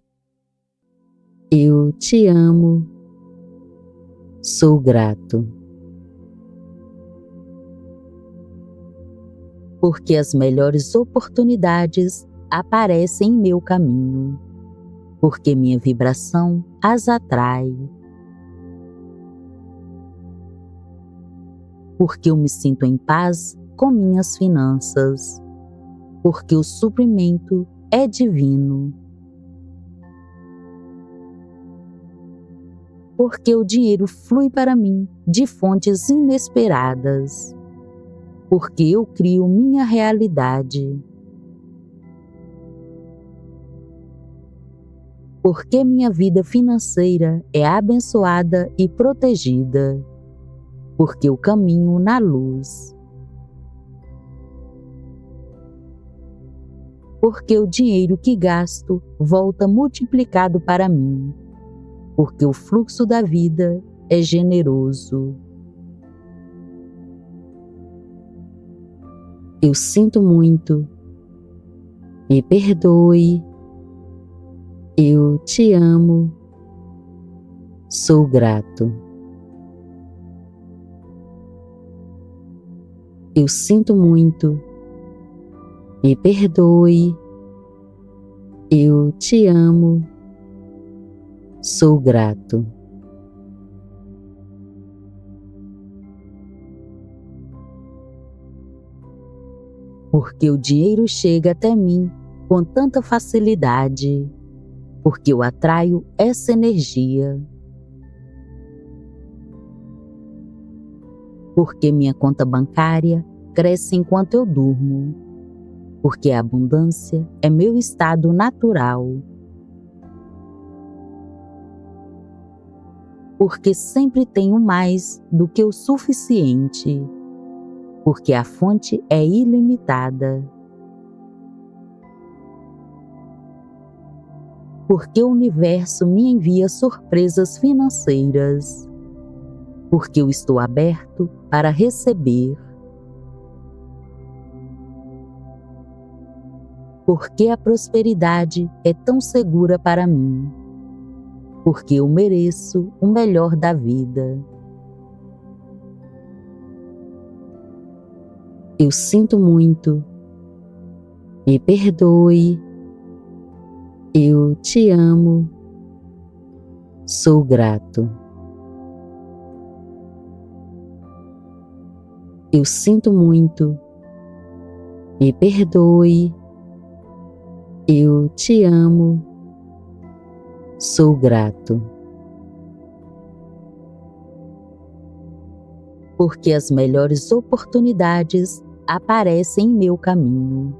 eu te amo, sou grato. Porque as melhores oportunidades aparecem em meu caminho, porque minha vibração as atrai. Porque eu me sinto em paz com minhas finanças, porque o suprimento é divino. Porque o dinheiro flui para mim de fontes inesperadas, porque eu crio minha realidade. Porque minha vida financeira é abençoada e protegida, porque eu caminho na luz. Porque o dinheiro que gasto volta multiplicado para mim, porque o fluxo da vida é generoso. Eu sinto muito, me perdoe, eu te amo, sou grato. Eu sinto muito, me perdoe, eu te amo, sou grato. Porque o dinheiro chega até mim com tanta facilidade, porque eu atraio essa energia. Porque minha conta bancária cresce enquanto eu durmo, porque a abundância é meu estado natural. Porque sempre tenho mais do que o suficiente, porque a fonte é ilimitada. Porque o universo me envia surpresas financeiras, porque eu estou aberto para receber. Porque a prosperidade é tão segura para mim, porque eu mereço o melhor da vida. Eu sinto muito, me perdoe, eu te amo, sou grato. Eu sinto muito, me perdoe, eu te amo, sou grato. Porque as melhores oportunidades aparecem em meu caminho,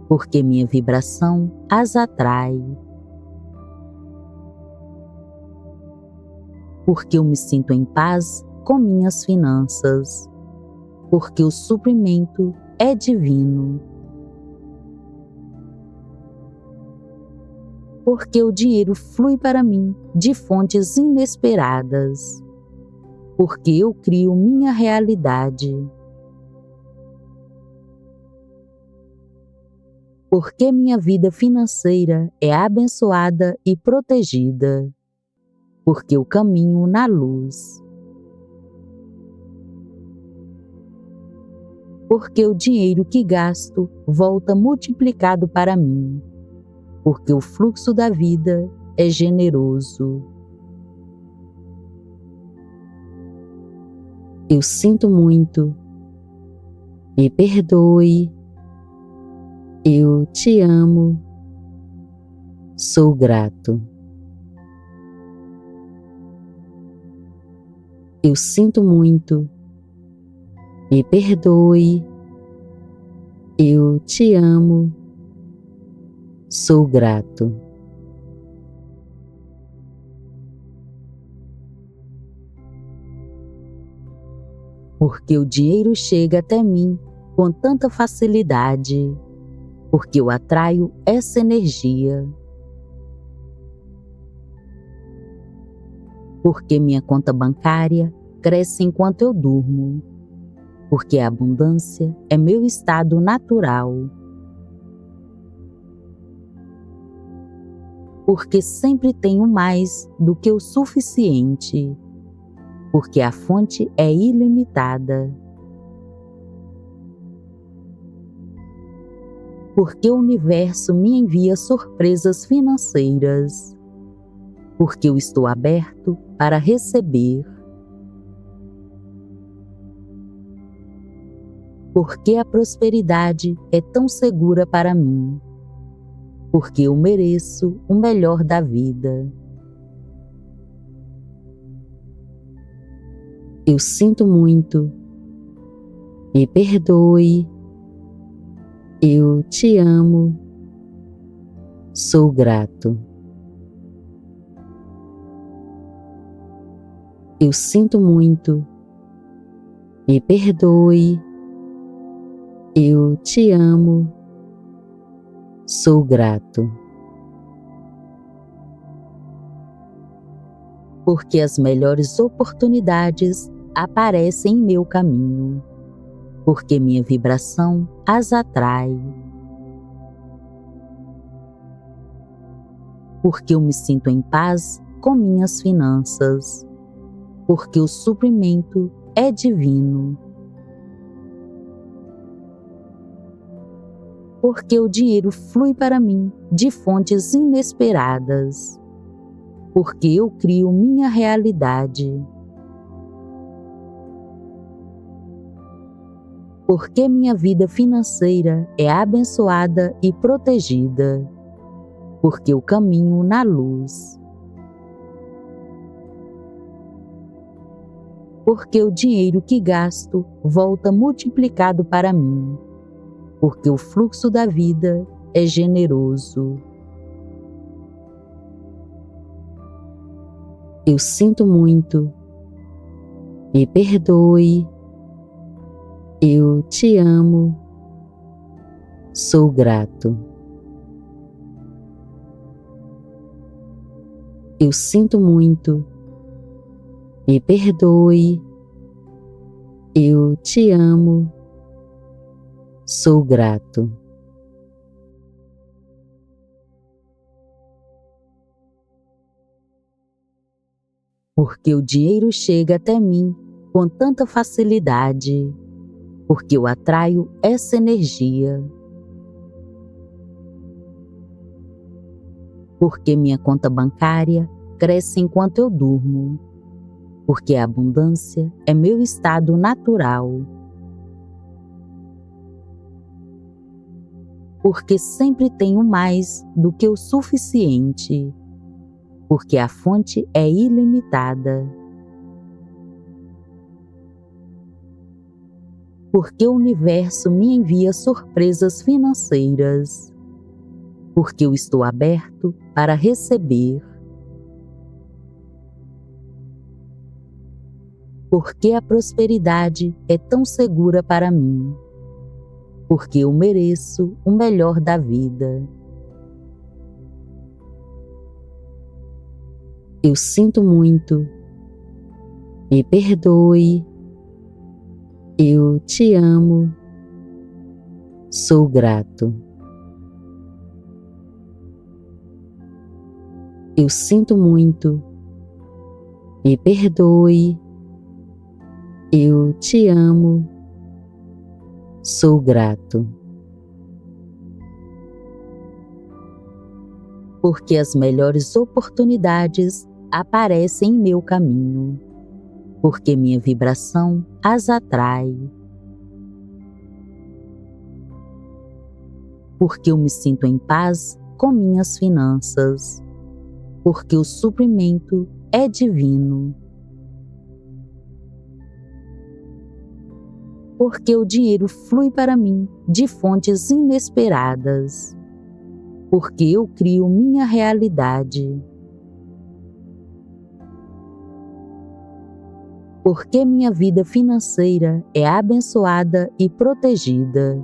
porque minha vibração as atrai. Porque eu me sinto em paz com minhas finanças, porque o suprimento é divino. Porque o dinheiro flui para mim de fontes inesperadas, porque eu crio minha realidade. Porque minha vida financeira é abençoada e protegida, porque eu caminho na luz. Porque o dinheiro que gasto volta multiplicado para mim, porque o fluxo da vida é generoso. Eu sinto muito, me perdoe, eu te amo, sou grato. Eu sinto muito, me perdoe, eu te amo, sou grato. Porque o dinheiro chega até mim com tanta facilidade, porque eu atraio essa energia. Porque minha conta bancária cresce enquanto eu durmo, porque a abundância é meu estado natural. Porque sempre tenho mais do que o suficiente, porque a fonte é ilimitada. Porque o universo me envia surpresas financeiras, porque eu estou aberto para receber. Porque a prosperidade é tão segura para mim, porque eu mereço o melhor da vida. Eu sinto muito, me perdoe, eu te amo, sou grato. Eu sinto muito, Me perdoe, eu te amo, sou grato. Porque as melhores oportunidades aparecem em meu caminho, porque minha vibração as atrai. Porque eu me sinto em paz com minhas finanças, porque o suprimento é divino. Porque o dinheiro flui para mim de fontes inesperadas, porque eu crio minha realidade. Porque minha vida financeira é abençoada e protegida, porque eu caminho na luz. Porque o dinheiro que gasto volta multiplicado para mim, porque o fluxo da vida é generoso. Eu sinto muito, me perdoe, eu te amo, sou grato. Eu sinto muito, me perdoe, eu te amo, sou grato. Porque o dinheiro chega até mim com tanta facilidade, porque eu atraio essa energia. Porque minha conta bancária cresce enquanto eu durmo, porque a abundância é meu estado natural. Porque sempre tenho mais do que o suficiente, porque a fonte é ilimitada. Porque o universo me envia surpresas financeiras, porque eu estou aberto para receber. Porque a prosperidade é tão segura para mim, porque eu mereço o melhor da vida. Eu sinto muito, me perdoe, eu te amo, sou grato. Eu sinto muito, me perdoe, eu te amo, sou grato. Porque as melhores oportunidades aparecem em meu caminho, porque minha vibração as atrai. Porque eu me sinto em paz com minhas finanças, porque o suprimento é divino. Porque o dinheiro flui para mim de fontes inesperadas, porque eu crio minha realidade. Porque minha vida financeira é abençoada e protegida,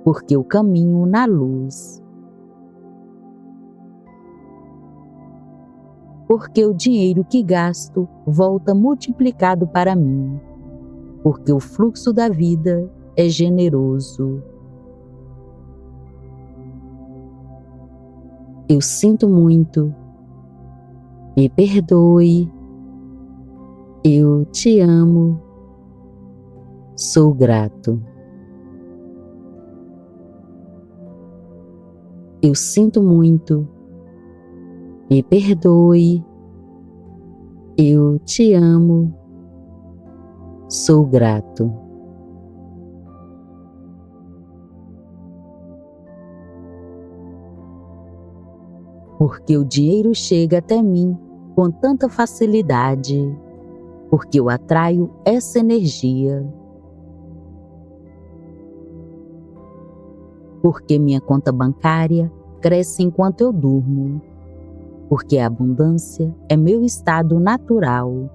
porque eu caminho na luz. Porque o dinheiro que gasto volta multiplicado para mim, porque o fluxo da vida é generoso. Eu sinto muito, me perdoe, eu te amo, sou grato. Eu sinto muito, me perdoe, eu te amo, sou grato. Porque o dinheiro chega até mim com tanta facilidade, porque eu atraio essa energia. Porque minha conta bancária cresce enquanto eu durmo, porque a abundância é meu estado natural.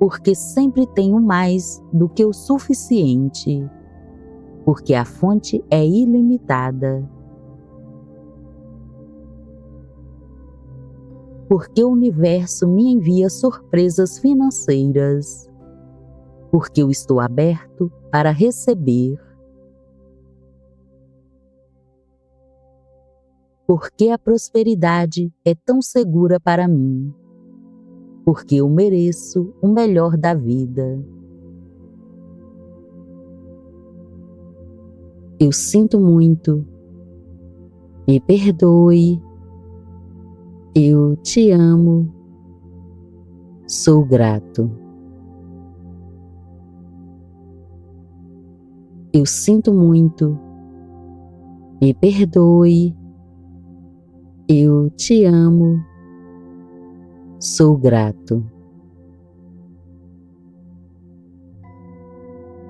porque sempre tenho mais do que o suficiente, porque a fonte é ilimitada, porque o universo me envia surpresas financeiras, porque eu estou aberto para receber, porque a prosperidade é tão segura para mim, porque eu mereço o melhor da vida. Eu sinto muito, me perdoe, eu te amo, sou grato. Eu sinto muito, me perdoe, eu te amo, sou grato.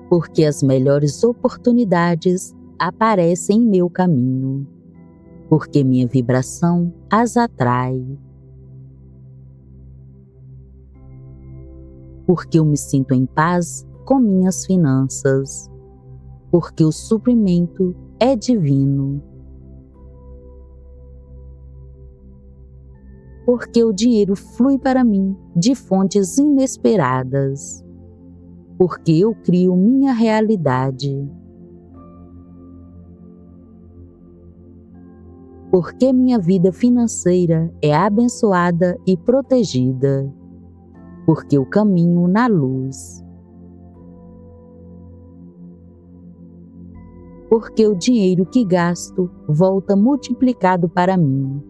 Porque as melhores oportunidades aparecem em meu caminho, porque minha vibração as atrai, porque eu me sinto em paz com minhas finanças, porque o suprimento é divino, porque o dinheiro flui para mim de fontes inesperadas, porque eu crio minha realidade, porque minha vida financeira é abençoada e protegida, porque eu caminho na luz, porque o dinheiro que gasto volta multiplicado para mim,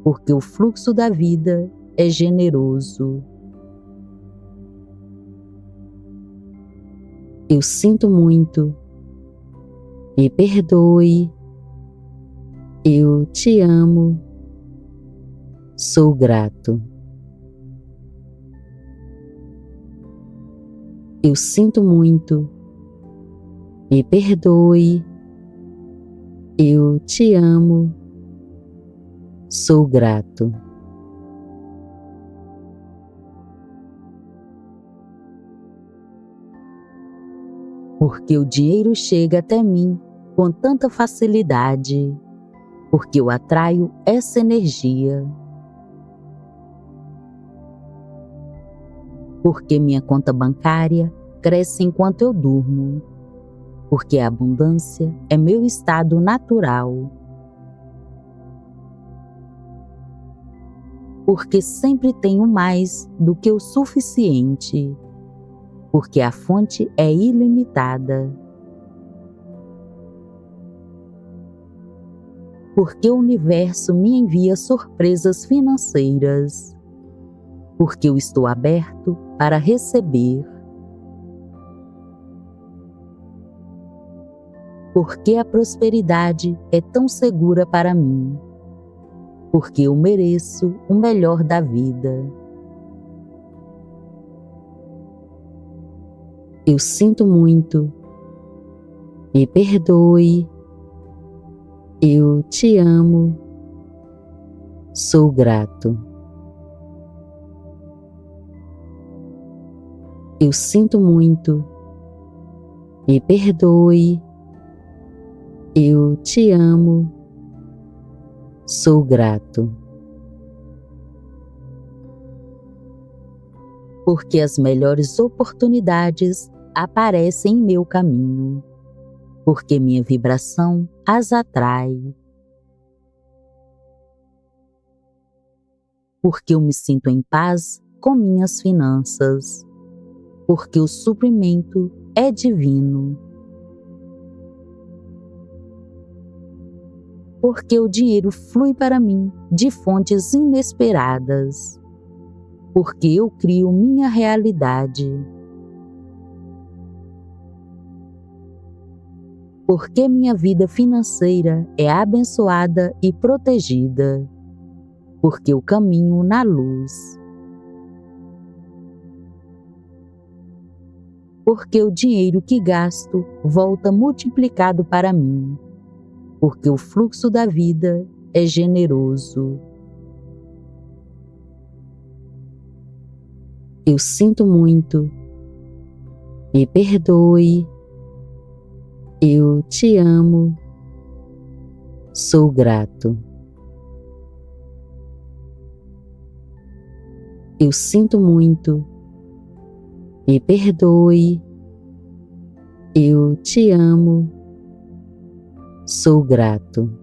porque o fluxo da vida é generoso. Eu sinto muito, me perdoe, eu te amo, sou grato. Eu sinto muito, me perdoe, eu te amo, sou grato. Porque o dinheiro chega até mim com tanta facilidade, porque eu atraio essa energia. Porque minha conta bancária cresce enquanto eu durmo, porque a abundância é meu estado natural. Porque sempre tenho mais do que o suficiente, porque a fonte é ilimitada. Porque o universo me envia surpresas financeiras, porque eu estou aberto para receber. Porque a prosperidade é tão segura para mim, porque eu mereço o melhor da vida. Eu sinto muito, me perdoe, eu te amo, sou grato. Eu sinto muito, me perdoe, eu te amo, sou grato. Porque as melhores oportunidades aparecem em meu caminho, porque minha vibração as atrai, porque eu me sinto em paz com minhas finanças, porque o suprimento é divino, porque o dinheiro flui para mim de fontes inesperadas, porque eu crio minha realidade, porque minha vida financeira é abençoada e protegida, porque eu caminho na luz, porque o dinheiro que gasto volta multiplicado para mim, porque o fluxo da vida é generoso. Eu sinto muito. Me perdoe. Eu te amo. Sou grato. Eu sinto muito. Me perdoe. Eu te amo. Sou grato.